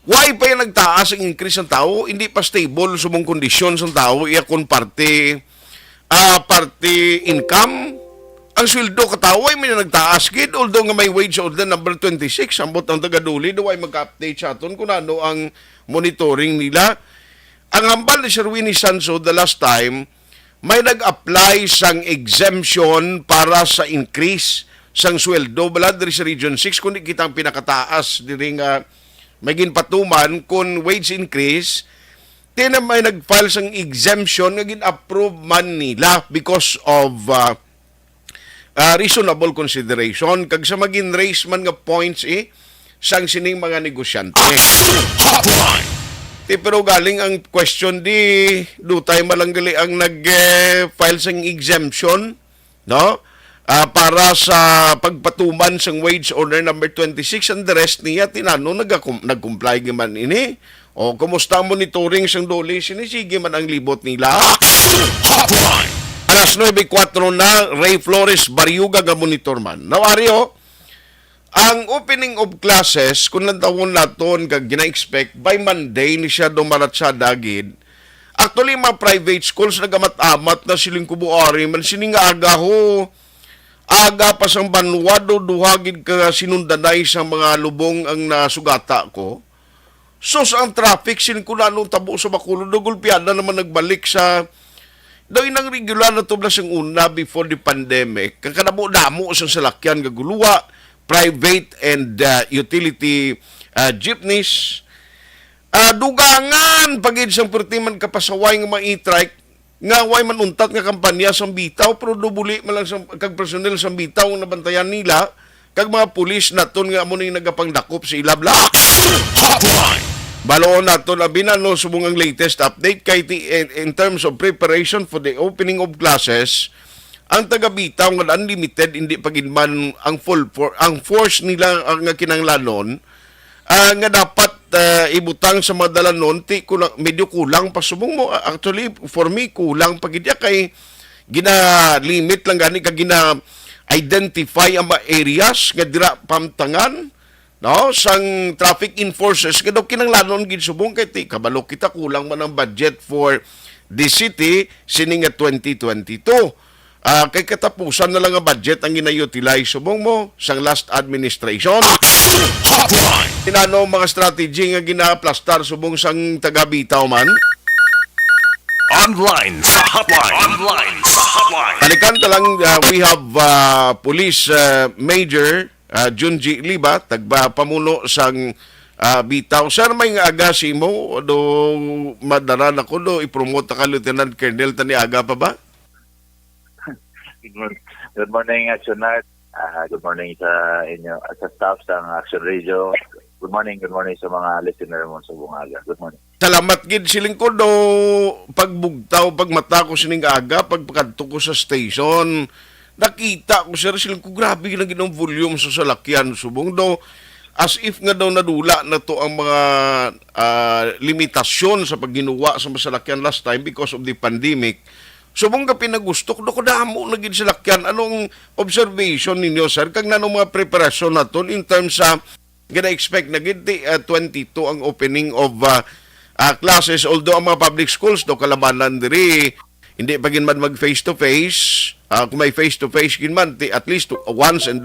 A: why pa yung nagtaas ang increase ng tao? Hindi pa stable sa mong kondisyon ng tao. Iya kung parte income. Ang sweldo ka tao ay may nagtaas gid. Although nga may wage order number 26, ambot ang tagaduli, daw ay mag-update sa aton kung ano ang monitoring nila. Ang hambal ni Sir Winnie Sanso the last time, may nag-apply sang exemption para sa increase sang sweldo. Balad diri sa Region 6, kundi kitang pinakataas diri nga may ginpatuman kung wage increase, may nag-file sang exemption nga gin-approve man nila because of reasonable consideration. Kag sa maging raise man nga points sang sining mga negosyante. Pero galing ang question do tayo malanggali ang nag-file sang exemption, no? Para sa pagpatuman sang wage order number 26 and the rest niya tinano nag-comply man ini o kumusta ang monitoring sang dole sinisige man ang libot nila alas 9:04 na Ray Flores Bariuga ga monitor man nawario ang opening of classes kung nantawon naton kag gina-expect by Monday ni siya dumarat sa dagid. Actually mga private schools nagamat-amat na siling kubuari man sining aga aga pa sang banwa duhagid ka sinundanay sa mga lubong ang nasugata ko. Sos ang traffic sin ko na nung tabo sa Bacolod gulpiada naman nagbalik sa daw inang regular na tubla sang una before the pandemic. Kakadamo-damo sang salakyan gaguluwa, private and utility jeepneys. Dugangan pagid sang pertiman kapasaway nga ma-e-trike nga way manuntat nga kampanya sa bitaw pero dubuli man lang kag personel sa bitaw nga nabantayan nila kag mga pulis naton nga amo ning nagapangdakop sa ilabla. Baloon naton labinan no subong ang latest update kay in terms of preparation for the opening of classes ang taga bitaw nga unlimited hindi pagidman ang ang force nila ang kinanglanon nga dapat ibutang sa mga dalanon medyo kulang pa subong mo actually for me kulang pagidya kay gina-limit lang gani kag gina-identify ang mga areas nga dira pamtangan no sang traffic enforcers nga daw kinanglanon gid subong kay kabalo kita kulang man ang budget for the city sining nga 2022 kay katapusan na lang ang budget ang gina-utilize subong mo sang last administration. Tinano mga strategy nga gina-plastar subong sang taga-bitaw man.
B: Online sa hotline.
A: Talikan ta lang we have Police Major Junji Liba tagba pamuno sang bitaw. Sir may nga aga si mo do madaran ako do i-promote ka Lieutenant Colonel tani aga pa ba?
Q: Good morning, Action Art. Good morning sa inyo, sa staff ng Action Radio. Good morning sa mga listener mo sa bungaga. Good morning.
A: Salamat gid siling ko do pagbugtaw pagmata ko sining aga pagpakadto ko sa station. Nakita ko sir siling ko grabe na ginong volume sa salakyan subong do as if nga daw nadula na to ang mga limitasyon sa pagginuwa sa masalakyan last time because of the pandemic. Subong ka pinagustok do ko damo na gid sa lakyan. Anong observation ninyo sir kag nanong mga preparasyon naton in terms sa gina-expect na gid 22 ang opening of classes, although ang mga public schools do kalabanan diri hindi pa gin man mag face to face, kung may face to face gin man at least once and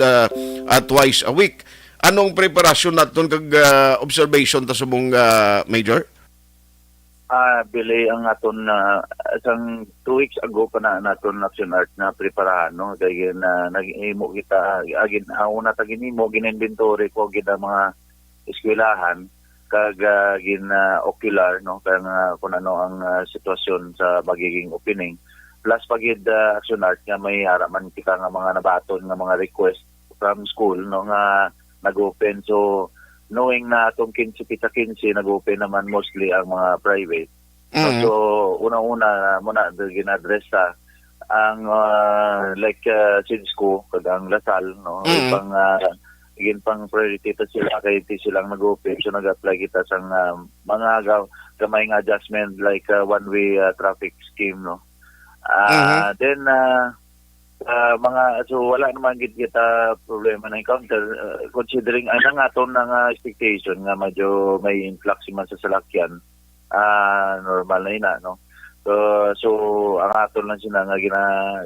A: twice a week. Anong preparasyon naton kag observation ta subong Major?
Q: Bili ang aton isang 2 weeks ago pa na naton action art na preparahan no kay nag-imo kita agin una ta ginimo gin-inventory ko gid ang mga eskwelahan kag ocular no kay kun ano ang sitwasyon sa magiging opening plus pagid action art nga may haraman kita nga mga nabaton nga mga request from school no nga nag-open. So knowing na itong 15 nag-open naman mostly ang mga private. So, una-una muna gina-address sa ang like Sidsko, kadang Lasal, no? Pang priority ta sila kay silang nag-open. So, nag-apply kita sa mga gamay nga adjustment like one-way traffic scheme, no? Then, so wala naman gid kita problema na encounter considering ang aton nga expectation nga medyo may influx man sa salakyan normal na ina no so ang aton lang sila nga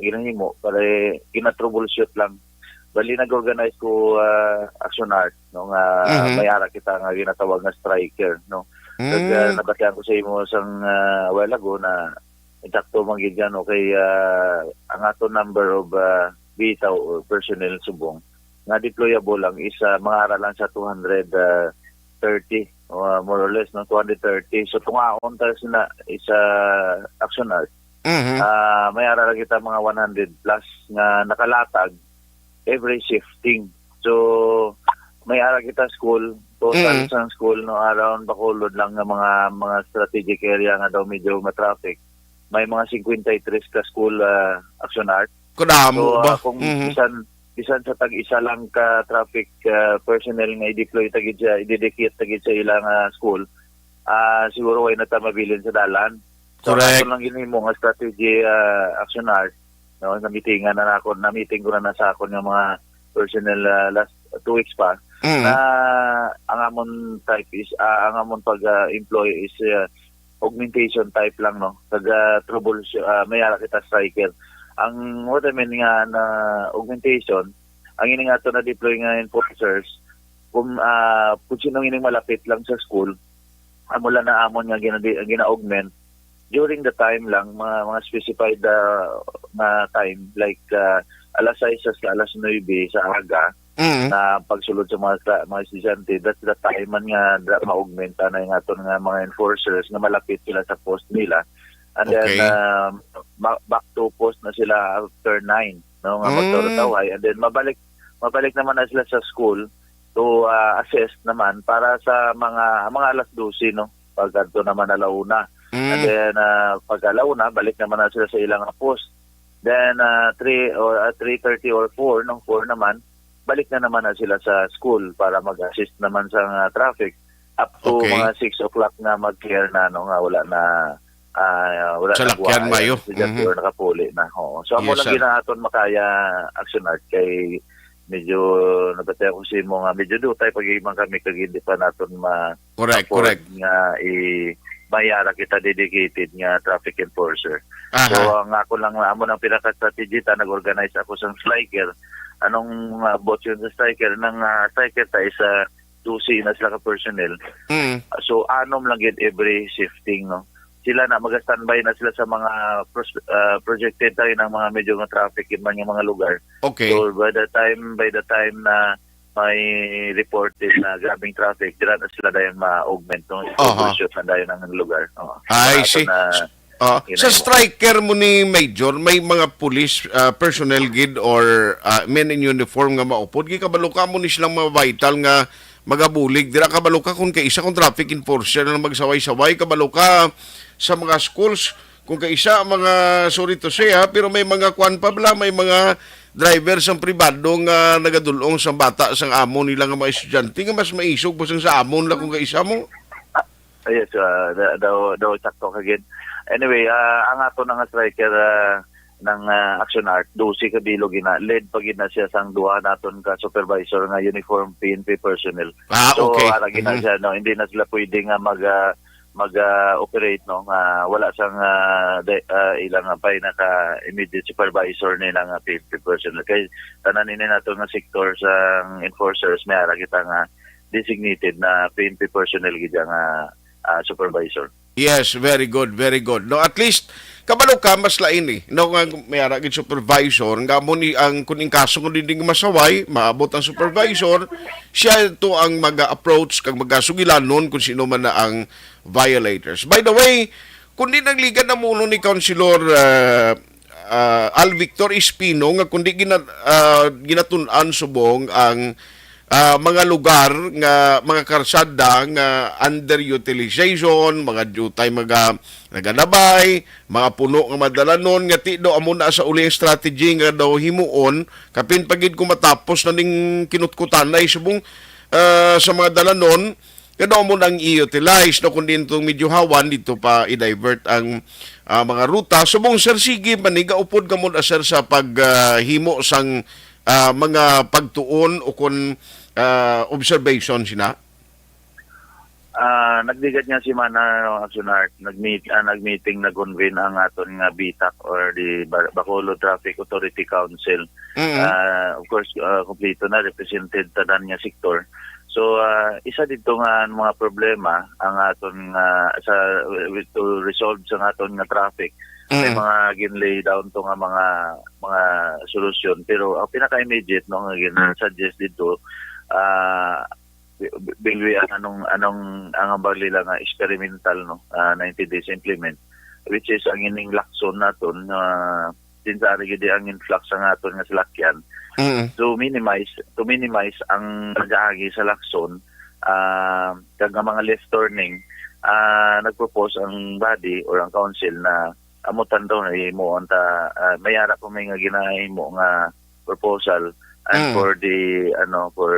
Q: ginahimo para gina-troubleshoot lang bali nag-organize ko action art no nga may ara kita nga ginatawag nga striker no kag nabatian ko sa imo sang while ago na eksakto man gid yan okay ang ato number of bitaw or personnel subong nga deployable lang is mga ara lang sa 230 more or less no 230 so tungaon ta sina is action art may ara lang kita mga 100 plus nga nakalatag every shifting so may ara kita school total sa school no around Bacolod lang nga mga strategic area nga daw medyo ma-traffic may mga 53 ka school action art.
A: Kadamo ba?
Q: Kung bisan sa tag-isa lang ka traffic personnel nga i-deploy tagid siya, i-dedicate tagid sa ilang school, siguro way na ta mabilin sa dalan.
A: Correct.
Q: So, lang ginimo nga strategy action art. No, na-meetingan na ako, na-meeting ko na sa akon nga mga personnel last 2 weeks pa. Na ang amon type is, ang amon pag-employ is augmentation type lang no troubleshoot may ara kita striker ang what I mean nga na augmentation ang ini nga to na deploy nga enforcers kung sinong ining malapit lang sa school amula na amon nga gina-augment during the time lang mga specified na time like alas 6 sa alas 9 sa aga na pagsulod sa mga estudyante that's the time man nga ma-augmenta na yung aton nga mga enforcers na malapit sila sa post nila and then back to post na sila after 9 no nga magtaway and then mabalik naman na sila sa school to assess naman para sa mga alas 12 no pagkanto naman alauna and then pag alauna balik naman na sila sa ilang post then 3 or 3:30 or 4 no 4 naman balik na naman na sila sa school para mag-assist naman sa traffic up to mga 6 o'clock na mag-clear na no nga wala na
A: salakyan mayo
Q: nakapuli na so ako lang ginaton makaya action art kay medyo nabatay ko si mo nga medyo dutay pag-ibang kami kag hindi pa naton
A: correct
Q: nga mayara kita dedicated nga traffic enforcer so ang ako lang amo ng pinaka-strategy ta nag-organize ako sa striker anong bot yun sa striker ng striker ta is 12 na sila ka personnel so anom lang yun every shifting no sila na mag-standby na sila sa mga projected tayo ng mga medyo nga traffic in man yung mga lugar so by the time na may reported na grabing traffic dira na sila dayon ma-augment no shoot na dayon ang lugar
A: I see sa striker mo ni Major, may mga police personnel gid or men in uniform nga maupod. Gikabalo ka mo ni silang mga vital nga magabulig. Dira kabalo ka kung kay isa kung traffic enforcer na magsaway-saway, kabalo ka sa mga schools kung kay isa mga sorry to say pero may mga kwan pa bala, may mga drivers ang pribado nga nagadulong sa bata sang amon nila nga mga estudyante nga mas maisog po sa amon la kung kay isa mo.
Q: Yes, daw sakto kagid. Anyway, ang ato nga striker ng Action Art, 12 ka bilog gina led pag gina siya sang duha naton ka supervisor nga uniform PNP personnel.
A: Okay.
Q: So ara gina siya no, hindi na sila pwede nga mag-operate no, wala sang ilang pa naka immediate supervisor nila nga PNP personnel. Kay tanan ini nato nga sektor sang enforcers may ara kita nga designated na PNP personnel gid nga supervisor.
A: Yes, very good, very good. No, at least kabalo ka mas lain no nga may ara gid supervisor nga mo ni ang kuning kaso kung dinding masaway, maabot ang supervisor, siya to ang mag-approach kag magasugilanon kung sino man na ang violators. By the way, kundi nagligan na muno ni Councilor Al Victor Espino nga kundi ginatun-an subong ang mga lugar nga mga karsada nga underutilization, mga jutay mga naganabay, mga puno nga madalanon nga ti do amo na sa uling strategy nga daw himuon kapin pagid ko matapos na ning kinutkutan na subong sa mga dalanon nga daw mo nang i-utilize no kundi itong medyo hawan dito pa i-divert ang mga ruta subong sir sige maniga upod ka mo sir sa paghimo sang mga pagtuon o kun observation sina?
Q: Nagdigat niya si Mana Action Art, nagmeeting, nag-convene ang aton nga BTAC or the Bacolod Traffic Authority Council. Of course, kompleto na, represented tanan nga sektor. So, isa dito nga mga problema ang aton nga to resolve sa aton nga traffic. May mga ginlay down to nga mga solusyon, pero ang pinaka-immediate no nga gin-suggest dito bilwi anong ang balila nga experimental no 90 days implement, which is ang ining lakson naton since ari gid ang influx ang aton nga salakyan to minimize ang pag-aagi sa lakson kag mga left turning. Nagpropose ang body or ang council na amutan daw na imo anta mayara ko may nga ginahimo nga proposal and for the for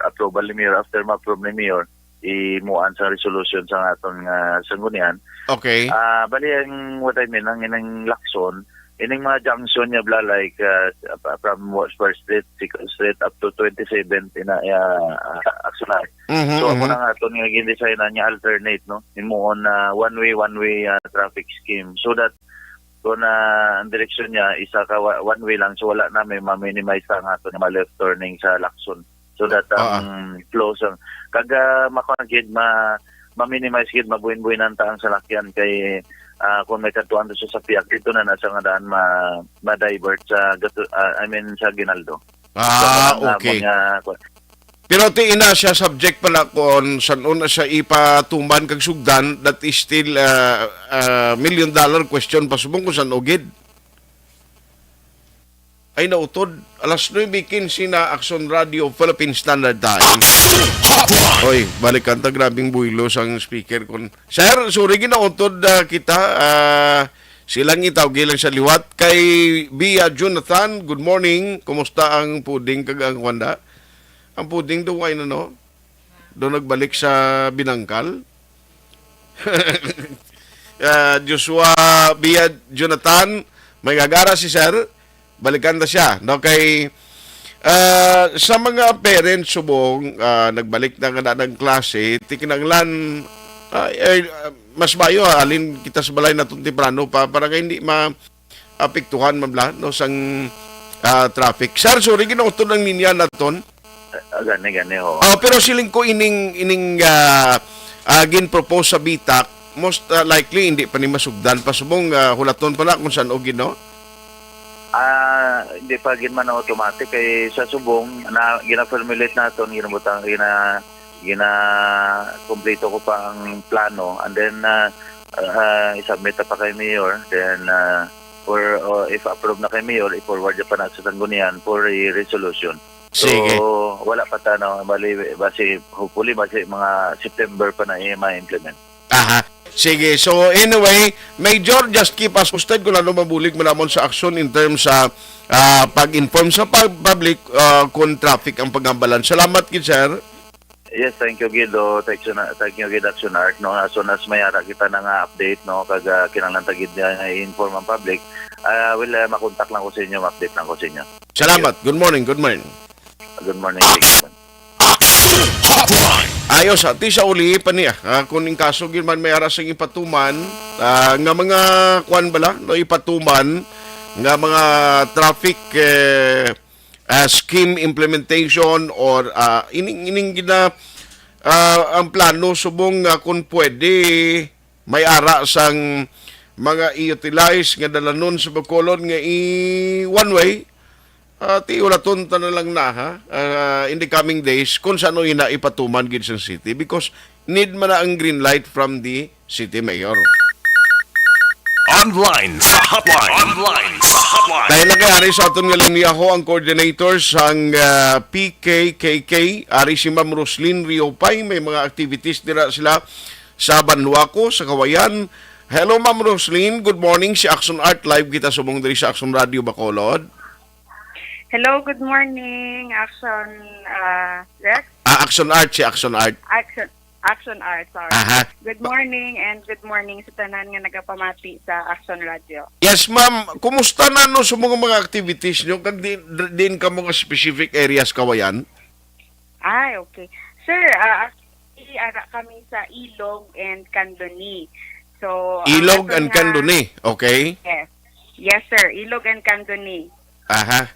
Q: approval ni Mayor, after ma-approve ni Mayor imuan sa resolution sa aton nga sanggunian.
A: Okay.
Q: Bali ang what I mean ang inang lakson ining mga junction niya bla like from First Street, Second Street up to 27 in Action Art. So ako na nga aton nga gin-design niya alternate no imuon one way traffic scheme so that kung ang direksyon niya isa ka one way lang so wala na may ma-minimize ang ato nga left turning sa lakson so that ang flows ang kaga makonagid ma-minimize gid mabuin-buinan ta ang salakyan kay kung may katuan sa sapiak dito na nasa nga daan ma-divert sa sa Ginaldo.
A: Okay. Pero ti ina siya subject pala kung saan una siya ipatuman kag sugdan, that is still $1 million question pasubong kung saan ugid. Ay nautod, alas 9:15 na Action Radio Philippine Standard Time. Oy, balikan ta grabing builos ang speaker kon. Sir, sorry ginautod kita. Silang itawag lang sa liwat kay Bia Jonathan. Good morning. Kumusta ang puding kag ang wanda? Ang puding daw ay no? Doon nagbalik sa Binangkal. Joshua Bia Jonathan, may gagara si sir. Balikan na siya. No? Kay, sa mga parents subong, nagbalik na nga ng klase, tikinanglan, mas bayo, alin kita sa balay na itong temprano pa, para kayo hindi maapektuhan mabla, no, sang traffic. Sir, sorry, ginauto ng linya na ton.
Q: Gani ho.
A: Pero siling ko ining gin-propose sa BTAC, most likely hindi pa ni masugdan pa subong hulaton pala kung saan o gino.
Q: Hindi pa gin man automatic kay sa subong na gina-formulate naton kompleto ko pa ang plano and then isubmit pa kay Mayor then if approve na kay Mayor i-forward pa na sa sanggunian for a resolution. So,
A: Sige.
Q: wala pa ta, basi, hopefully, mga September pa na ma-implement.
A: Aha. Sige. So, anyway, Major, just keep us posted kung ano mabulig mo namon sa aksyon in terms sa pag-inform sa public kung traffic ang pagambalan. Salamat, kid sir.
Q: Yes, thank you, Gido. Thank you, Gid Action Art. No? As soon as mayara kita na nga update, no? Kag kinahanglan tagid niya nga i-inform ang public, makontak lang ko sa inyo, ma-update lang ko sa inyo.
A: Salamat. Good morning. Good morning.
Q: Good morning.
A: Ayos, ati sa uli pa niya. Kung yung kaso yun man may aras ang ipatuman, nga mga kwan bala, no, ipatuman, nga mga traffic scheme implementation or ining gina ang plano subong kung pwede may ara sang mga i-utilize nga dalanon sa Bacolod nga one way. Ti ulaton ta na lang na ha in the coming days kung saan ina ipatuman gid sa city because need man na ang green light from the city mayor.
B: Online sa hotline.
A: Dahil nakayari sa aton nga linya ho ang coordinator sang PKKK, ari si Ma'am Roslyn Riopay, may mga activities dira sila sa Banluaco, sa Kawayan. Hello Ma'am Roslyn, good morning. Si Action Art live kita sumong diri sa Action Radio Bacolod.
R: Hello, good morning, Action Rex.
A: Action Art, si Action Art.
R: Action Art, sorry.
A: Aha.
R: Good morning and good morning sa tanan nga nagapamati sa Action Radio.
A: Yes, ma'am. Kumusta na no sa mga activities nyo? Kag din ka mga specific areas Kawayan?
R: Ay, okay. Sir, actually, ara kami sa Ilog and Candoni. So,
A: Ilog and Candoni, okay?
R: Yes. Yes, sir. Ilog and Candoni.
A: Aha.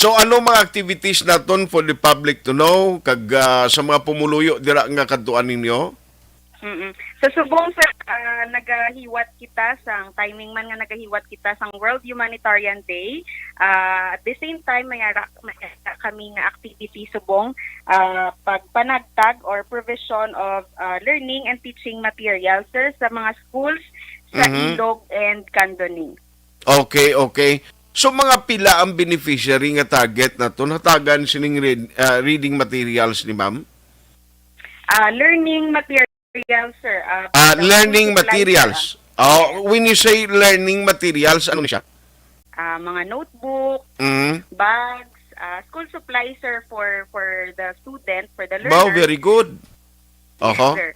A: So ano mga activities naton for the public to know kag sa mga pumuluyo dira nga kadtuan ninyo?
R: Sa Subong, sir, nagahiwat kita sang timing man nga nagahiwat kita sang World Humanitarian Day. At the same time may ara kami nga activity Subong pagpanagtag or provision of learning and teaching materials, sir, sa mga schools sa Ilog and Candoni.
A: Okay, okay. So mga pila ang beneficiary nga target na to natagan sining reading materials ni ma'am?
R: Learning materials, sir.
A: Learning materials. When you say learning materials, ano siya?
R: Mga notebook, bags, school supplies, sir, for the student, for the learner.
A: Wow, very good.
R: Yes, sir.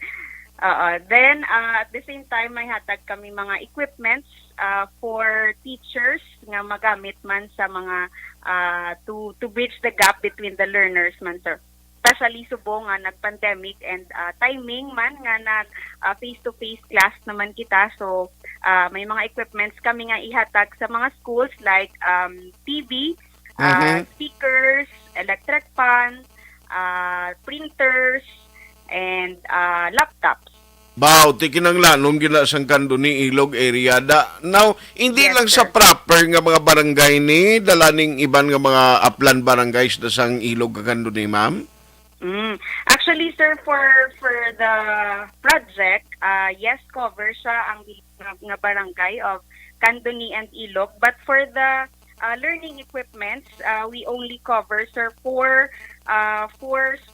R: Then, at the same time, may hatag kami mga equipments for teachers nga magamit man sa mga to bridge the gap between the learners man, sir. Especially subong nga nag-pandemic and timing man nga nag face-to-face class naman kita. So, may mga equipments kami nga ihatag sa mga schools like TV, speakers, electric fan, printers, and laptops.
A: Wow, tikinanglanom gina sang Candoni Ilog area da. Now, hindi lang sa proper nga mga barangay ni dalaning iban nga mga upland barangays da sang Ilog ka Candoni, ma'am?
R: Actually, sir, for the project, yes, cover siya ang nga barangay of Candoni and Ilog. But for the learning equipments, we only cover, sir, four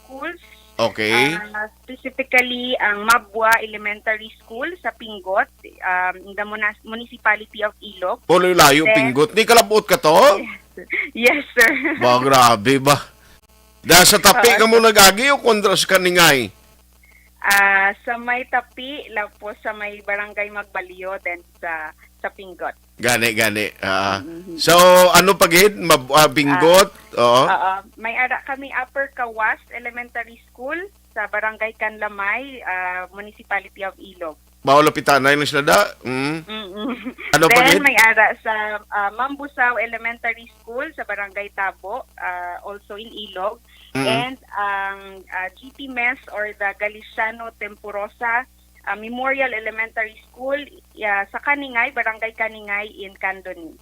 R: schools.
A: Okay.
R: Specifically, ang Mabwa Elementary School sa Pingot, in the Municipality of Ilog.
A: Layo, Pingot. Ni kalabot ka to?
R: Yes, sir.
A: Ba, grabe ba? Dahil sa tapi ka mo nagagi o kontra sa kaningay?
R: Sa may tapi, po sa may barangay Magbalio, then sa Pingot.
A: Gani. So, ano pagid? Pingot? Oo.
R: May ara kami Upper Kawas Elementary School sa barangay Canlamay, Municipality of Ilog.
A: Maulapitanay lang sila da? Ano pagid?
R: Then may ara sa Mambusaw Elementary School sa barangay Tabo, also in Ilog. And ang GT Mess or the Galiciano Tempurosa Memorial Elementary School sa Kaningay, Barangay Kaningay in Candoni.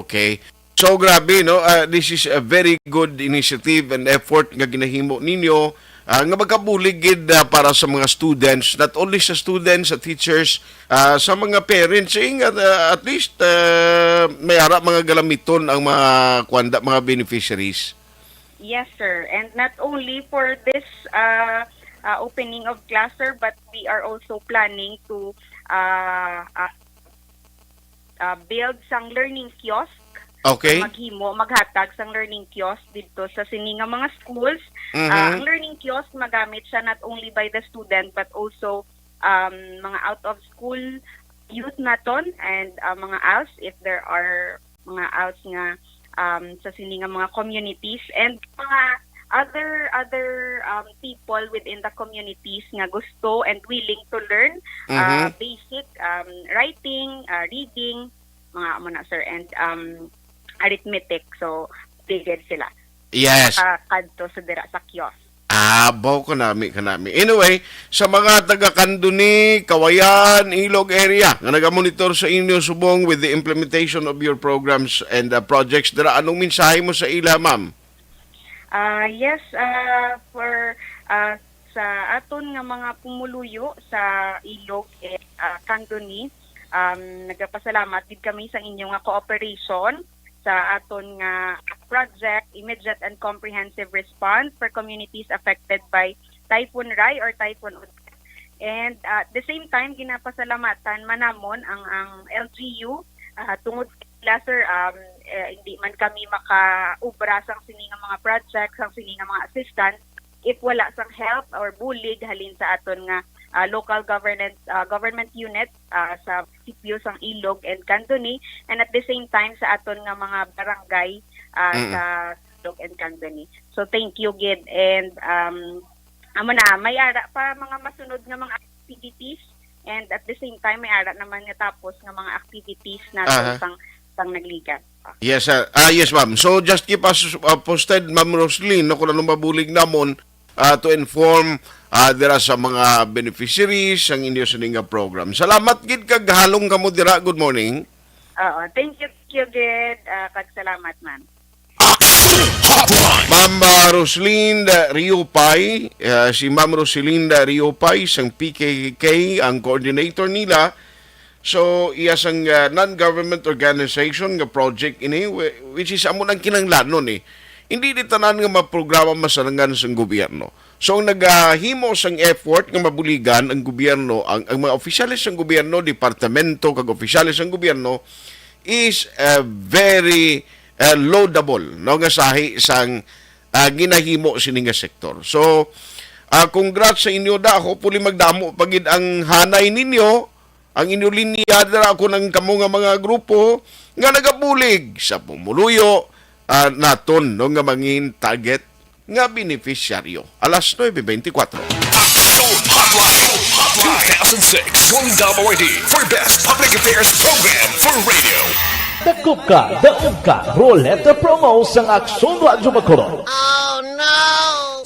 A: Okay. So grabe no, this is a very good initiative and effort nga ginahimo ninyo nga magkabuligid para sa mga students, not only sa students, sa teachers, sa mga parents, at least may harap mga galamiton ang mga kwanda, mga beneficiaries.
R: Yes, sir. And not only for this opening of class, sir, but we are also planning to build sang learning kiosk.
A: Okay.
R: Maghatag sang learning kiosk dito sa sini nga mga schools. Ang learning kiosk magamit siya not only by the student but also mga out of school youth naton and mga ALS if there are mga ALS nga sa sini nga mga communities and mga other people within the communities nga gusto and willing to learn basic writing, reading, mga muna sir, and arithmetic. So, bigyan sila.
A: Yes.
R: Kadto sa dira sa kiosk.
A: Baw kanami. Anyway, sa mga taga-Kanduni, Kawayan, Ilog area nga nagamonitor sa inyo subong with the implementation of your programs and projects, dira anong mensahe mo sa ila, ma'am?
R: Yes, for sa aton nga mga pumuluyo sa Ilog and Kanduni, nagpasalamat din kami sa inyong nga cooperation sa aton nga project, Immediate and Comprehensive Response for Communities Affected by Typhoon Rai or Typhoon Odette. And at the same time, ginapasalamatan manamon ang LGU tungod sila, sir, hindi man kami makaubra sang sini nga mga projects, sang sini nga mga assistance if wala sang help or bulig halin sa aton nga local government unit sa sitio sang Ilog and Kanduni, and at the same time sa aton nga mga barangay sa Ilog and Kanduni. So thank you gid, and amo na may ara pa mga masunod nga mga activities, and at the same time may ara naman nga tapos nga mga activities natin sang nagligat.
A: Yes, yes, ma'am. So just keep us posted, Ma'am Roslyn, kung anong mabulig namon to inform dira sa mga beneficiaries ang inyo sa nga program. Salamat gid kag halong kamo dira. Good morning.
R: Thank you gid. Kag salamat man.
A: Ma'am Rosalinda Riopay, si Ma'am Rosalinda Riopay, sang PKK, ang coordinator nila. So, iya sang non-government organization nga project ini, which is amo nang kinanglanon Hindi di tanan nga maprograma masarangan sang gobyerno. So, naghimo sang effort nga mabuligan ang gobyerno, ang mga opisyalis sang gobyerno, departamento kag opisyalis sang gobyerno is very laudable, no, nga sahi sang ginahimo sini nga sektor. So, congrats sa inyo da. Ako puli magdamo pagid ang hanay ninyo, ang inyo linya dara ako ng kamo nga mga grupo nga nagabulig sa pumuluyo naton no nga mangin target nga beneficiaryo. Alas 9:24.
B: Hotline 2006 1 for Best Public Affairs Program for Radio.
M: Dakop ka, daog ka, Roleta Promo sang Aksyon Radyo Bacolod.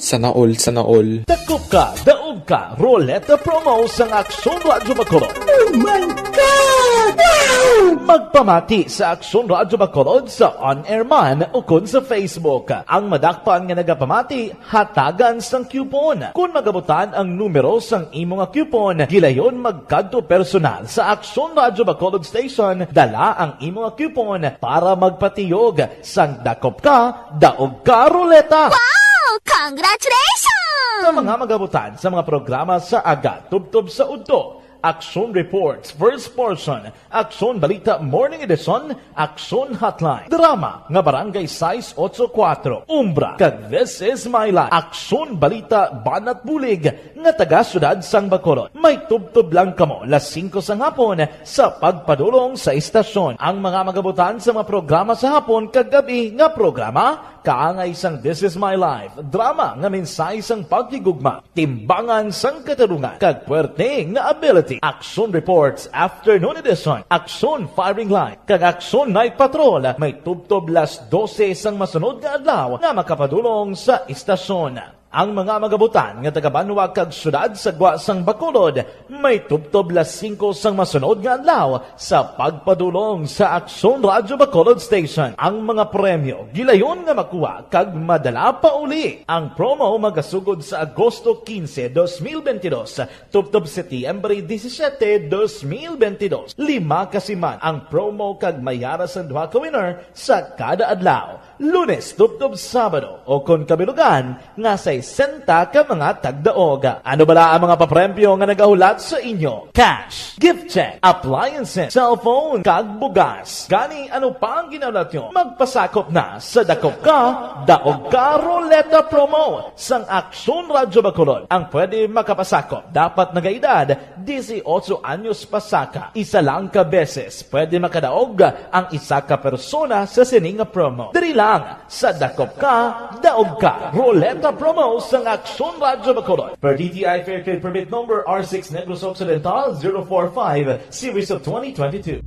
O: Sana all.
M: Dakop ka, daog ka, Roleta Promo sang Aksyon Radyo Bacolod. Oh my God! Wow! Magpamati sa Aksyon Radyo Bacolod sa on-air man o kun sa Facebook. Ang madakpan nga nagapamati, hatagan sang coupon. Kung magabutan ang numero sang imo nga coupon, gilayon magkadto personal sa Aksyon Radyo Bacolod Station, dala ang imo nga coupon para magpatiyog sang dakop ka, daog ka, Roleta.
S: Wow! Congratulations!
M: Sa mga magabutan sa mga programa sa Aga Tubtob sa Udto, Aksyon Reports, First Portion, Aksyon Balita Morning Edition, Aksyon Hotline, Drama nga Barangay 684, Umbra, kag This Is My Life, Aksyon Balita Banat Bulig nga taga-syudad sang Bacolod. May tubtob lang kamo las 5 sang hapon sa pagpadulong sa istasyon. Ang mga magabutan sa mga programa sa hapon kag gabi nga programa kaangay sang This Is My Life, drama nga mensahe sang pagtigugma, timbangan sang katarungan, kag puwerte nga ability. Aksyon Reports Afternoon Edition, Aksyon Firing Line, kag Aksyon Night Patrol, may tubtob las 12 sang masunod nga adlaw nga makapadulong sa istasyon. Ang mga magabutan nga taga-Banwa kag syudad sa Guasang Bacolod may tubtob las 5 sang masunod nga adlaw sa pagpadulong sa Aksyon Radyo Bacolod Station. Ang mga premyo gilayon nga makuha kag madala pa uli. Ang promo magasugod sa Agosto 15, 2022 tubtob Setyembre 17, 2022. 5 kasiman ang promo kag mayara sa duha ka winner sa kada adlaw. Lunes tubtob Sabado o kung kabilugan nga sa 60 ka mga tagdaoga. Ano bala ang mga papremyo nga nagahulat sa inyo? Cash, gift check, appliances, cellphone, kag bugas. Gani ano pa ang ginaulat nyo? Magpasakop na sa Dakop Ka, Daog Ka Roleta Promo sang Aksyon Radyo Bacolod. Ang pwede makapasakop dapat nagaedad 18 anyos pasaka. Isa lang ka beses pwede makadaog ang isa ka persona sa sining promo. Diri lang sa Dakop Ka, Daog Ka Roleta Promo sang Aksyon Radyo Bacolod. Per DTI Fair Trade Permit Number R6 Negros Occidental 045 Series of 2022.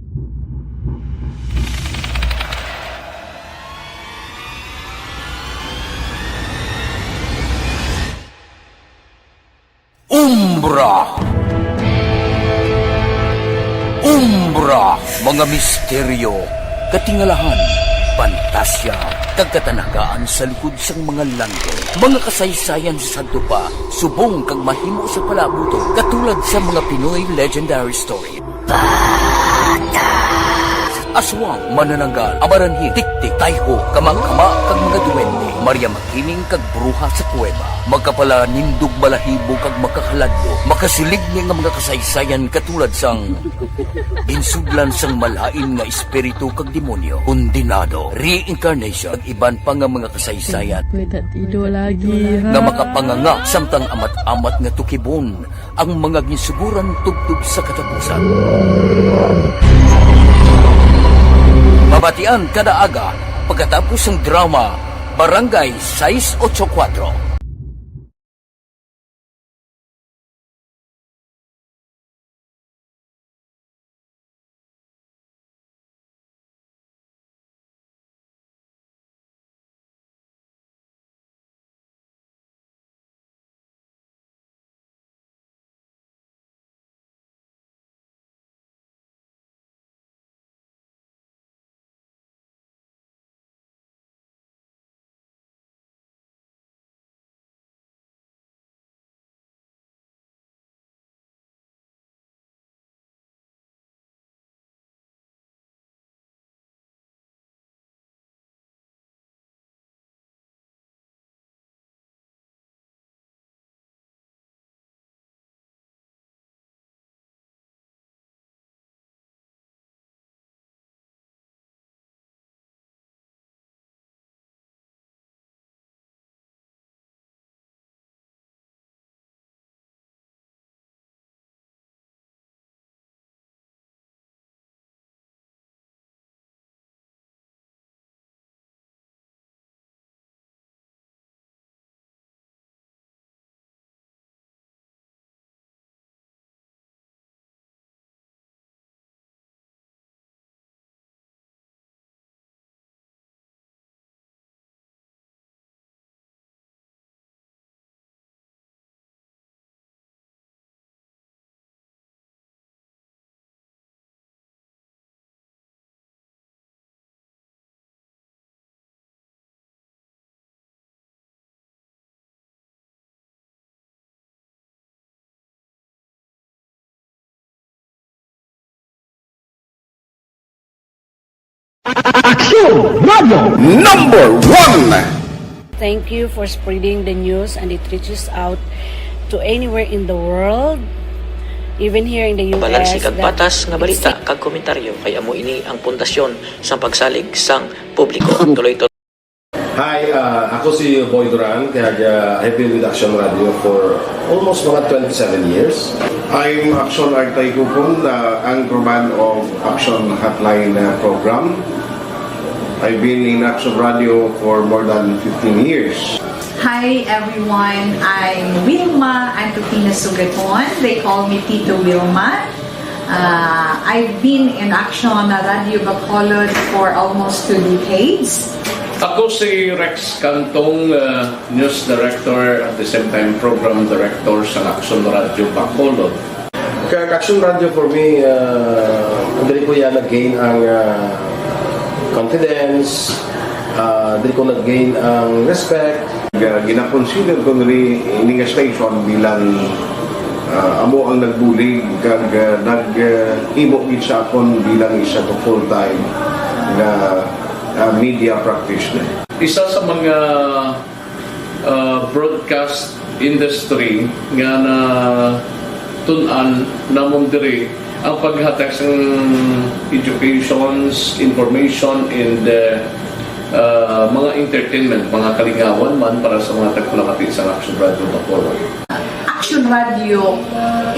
K: Umbra, mga misteryo, katingalahan, pantasya, kagkatanakaan sa likod sang mga lando, mga kasaysayan sa dupa, subong kag mahimo sa palabuto, katulad sa mga Pinoy legendary story. Aswang, manananggal, amaranhit, tiktik, tayho, kamang-kama, kag mga duwende, Maria Makining kag bruha sa kuweba, magkapala nindog balahibo kag makahaladlo, makasilig ni nga mga kasaysayan katulad sang insudlan sang malain nga espiritu kag demonyo, kondinado, reincarnation, kag iban pa nga mga kasaysayan nga makapanganga samtang amat-amat nga tukibon ang mga gisuguran tugtog sa katapusan. Mabatian kada aga pagkatapos ng drama Barangay 684.
N: Aksyon Radio
A: Number 1.
T: Thank you for spreading the news and it reaches out to anywhere in the world, even here in the US.
U: Balansi kag batas nga balita kag komentaryo kay amo ini ang pundasyon sa pagsalig sang publiko. Tuloy to.
F: Hi, ako si Boy Duran, kaya I've been with Aksyon Radio for almost mga 27 years.
A: I'm Aksyon Artay Kupon, anchorman of Aksyon Hotline program. I've been in Aksyon Radio for more than 15 years.
G: Hi everyone, I'm Wilma Antopina Sugaton. They call me Tito Wilma. I've been in Aksyon Radio Bacolod for almost 2 decades.
H: Ako si Rex Cantong, News Director at the same time Program Director sa Action Radio Bacolod.
F: Kaya Action Radio for me, dali ko yan nag-gain ang confidence, dali ko nag-gain ang respect.
A: Gina-consider ko rin ini nga station bilang amo ang nagbulig kag nag-imo gid sa akon bilang isa to full-time na media practitioner.
H: Isa sa mga broadcast industry nga na tun-an namon diri ang paghatag sa educations, information, and mga entertainment, mga kalingawan man para sa mga tagpalamati sa Action Radio Bacolod.
G: Action Radio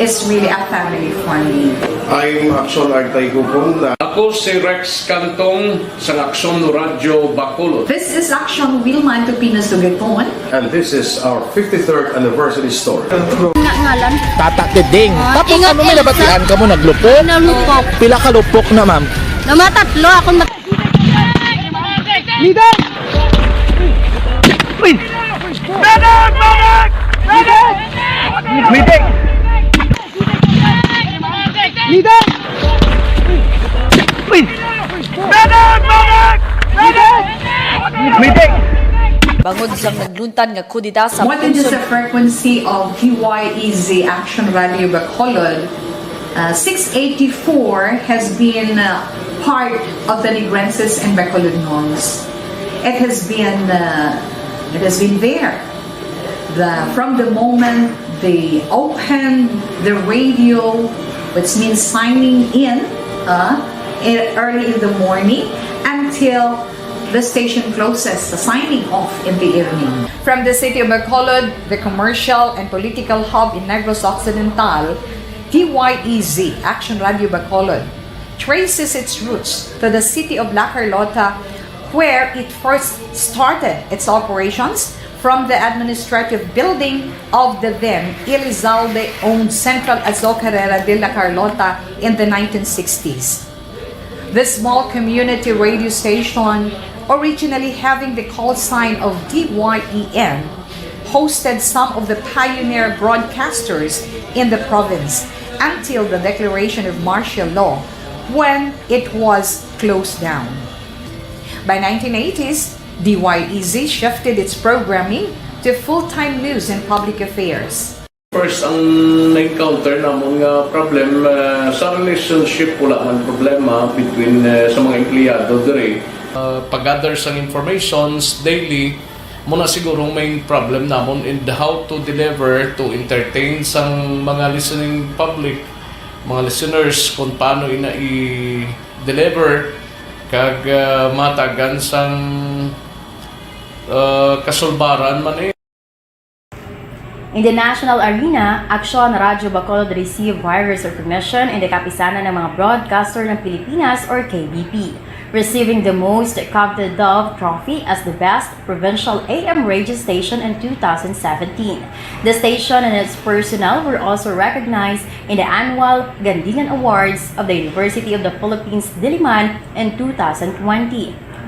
G: is really a family for me.
A: I'm Action Artay Kupong.
H: Ako si Rex Cantong sa Action Radio Bacolod.
G: This is Action Wilma Tupina Sugaton.
F: And this is our 53rd anniversary story.
N: Ngalan?
M: Tata Tiding. Tapos
N: ingat,
M: ano may
N: Elsa.
M: nabatian ka mo naglupok?
N: Nalupok.
M: Pila ka lupok na ma'am?
N: Namatatlo ako Leader! Uy! Medic! Medic! Medic! Medic! Leader! Uy! Medic! Medic! Medic! Medic!
P: Bangod sang nagluntan nga kudita sa
G: What is the frequency of DYEZ Action Radio Bacolod? 684 has been part of the Negrenses and Bacolod Malls. It has been there. From the moment they opened the radio, which means signing in early in the morning until the station closes, the signing off in the evening. From the city of Bacolod, the commercial and political hub in Negros Occidental, DYEZ, Action Radio Bacolod, traces its roots to the city of La Carlota, where it first started its operations from the administrative building of the then Elizalde-owned Central Azocarera de La Carlota in the 1960s. This small community radio station, originally having the call sign of DYEN, hosted some of the pioneer broadcasters in the province until the declaration of martial law, when it was closed down. By 1980s, DYEZ shifted its programming to full-time news and public affairs.
H: First, ang na-encounter na mga problem sa relationship, wala man problema between sa mga empleyado diri. Pag-gather sa informations daily, muna siguro main problem namon in how to deliver to entertain sang mga listening public, mga listeners kung paano ina i-deliver kag matagan sang kasulbaran man eh.
C: In the national arena, Action Radio Bacolod received various recognition in the kapisanan ng mga broadcaster ng Pilipinas or KBP, receiving the most coveted Dove Trophy as the best provincial AM radio station in 2017. The station and its personnel were also recognized in the annual Gandingan Awards of the University of the Philippines Diliman in 2020.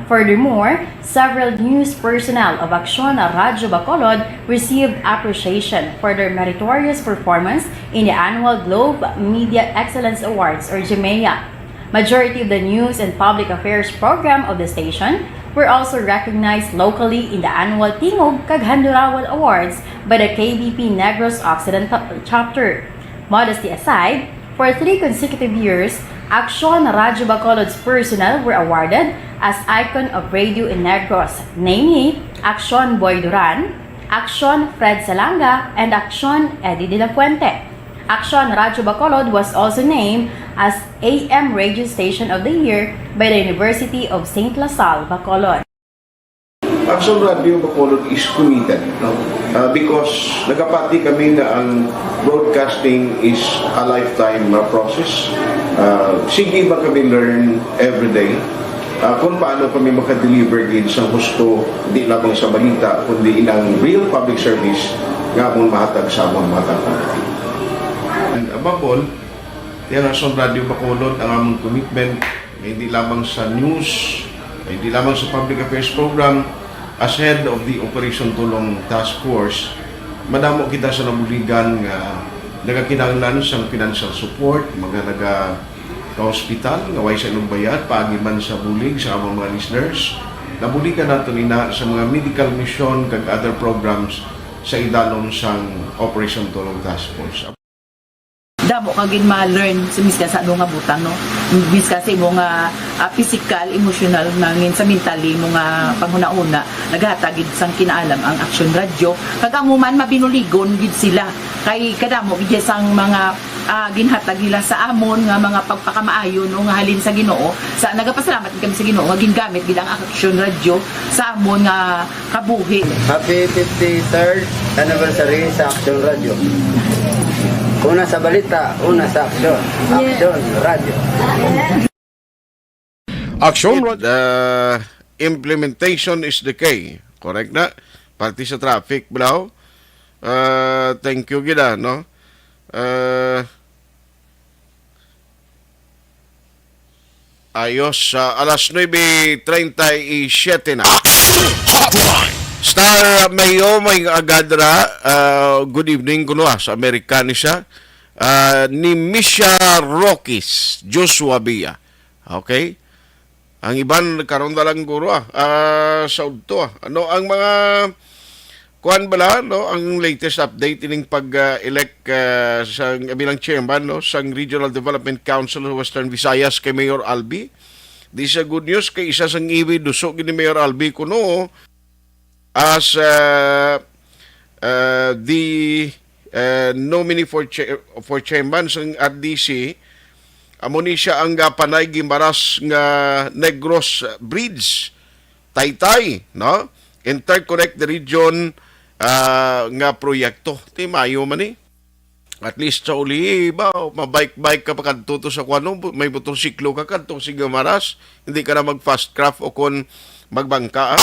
C: Furthermore, several news personnel of Action Radio Bacolod received appreciation for their meritorious performance in the annual Globe Media Excellence Awards or GMEA. Majority of the news and public affairs program of the station were also recognized locally in the annual Tingog kag Handurawan Awards by the KBP Negros Occidental Chapter. Modesty aside, for 3 consecutive years, Action Radio Bacolod's personnel were awarded as Icon of Radio in Negros, namely Action Boy Duran, Action Fred Salanga, and Action Eddie De La Fuente. Action Radio Bacolod was also named as AM Radio Station of the Year by the University of St. La Salle, Bacolod.
A: Action Radio Bacolod is committed, no? Because nagapati kami na ang broadcasting is a lifetime process. Sige ba kami learn every day kung paano kami makadeliver din sa gusto, di lamang sa balita, kundi ilang real public service nga mong mahatag sa among mga kapatid. And above all, yan Action Radio Bacolod ang among commitment, hindi lamang sa news Hindi lamang sa Public Affairs Program, as head of the Operation Tulong Task Force, madamo kita sa nabuligan nga nagakinahanglan sa financial support, mga ka-hospital, nga way sa inyong bayad, paagiman sa bulig sa among mga listeners. Nabuligan nato nina sa mga medical mission kag other programs sa idalom sang Operation Tulong Task Force.
D: Damo kagin ma-learn sa miska sa ano nga butang no miska sa imo nga physical, emotional nangin sa mentally mo nga panghuna-una naghatag gid sang kinaalam ang Action Radio kag amo man mabinuligon gid sila kay kadamo gid sang mga ginhatag nila sa amon nga mga pagpakamaayo no nga halin sa Ginoo sa nagapasalamat kami sa Ginoo nga gingamit gid ang Action Radio sa amon nga kabuhi.
V: Happy 53rd anniversary sa Action Radio. Una sa balita, una sa aksyon. Action Radio.
A: Action Radio. The implementation is the key. Correct na? Pati sa traffic, bro. Thank you, gila, no? Ayos, alas 9:37 na. Star Mayo may agadra, good evening kuno sa Amerikani siya, ni Misha Rockies, Joshua Bia. Okay? Ang iban karon dalang guro sa udto. Ano ang mga kuan bala no ang latest update ining pag-elect sa bilang chairman no sang Regional Development Council of Western Visayas kay Mayor Albi. This is good news kay isa sang iwi dusok ni Mayor Albi kuno as the nominee for chairman ng RDC. Amo ni siya ang panay gimbaras nga Negros Bridge Taytay, no? Interconnect the region nga proyekto. Ti mayo man ni. At least sa uli ba mabike-bike ka pa kadto sa kuno, may motorsiklo ka kadto sa Gamaras, hindi ka na mag fast craft o kon magbangka.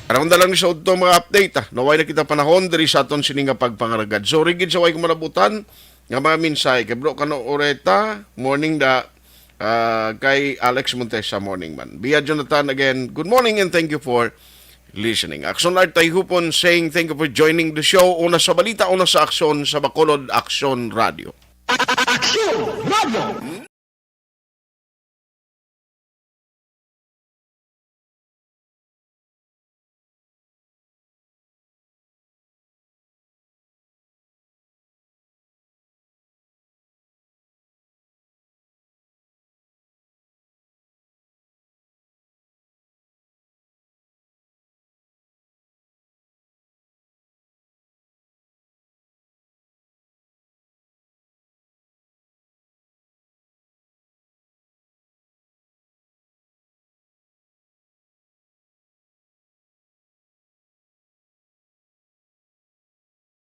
A: Aram na lang ni sa udto mga update. Naway na kita panahon diri sa aton sini nga pagpangaragad. So rigid sa way ko malabutan nga mga minsay kay bro kano oreta morning da kay Alex Montesa morning man. Bia Jonathan again. Good morning and thank you for listening. Action Art Tayhupon saying thank you for joining the show. Una sa balita, una sa aksyon sa Bacolod Action Radio.
B: Action Radio!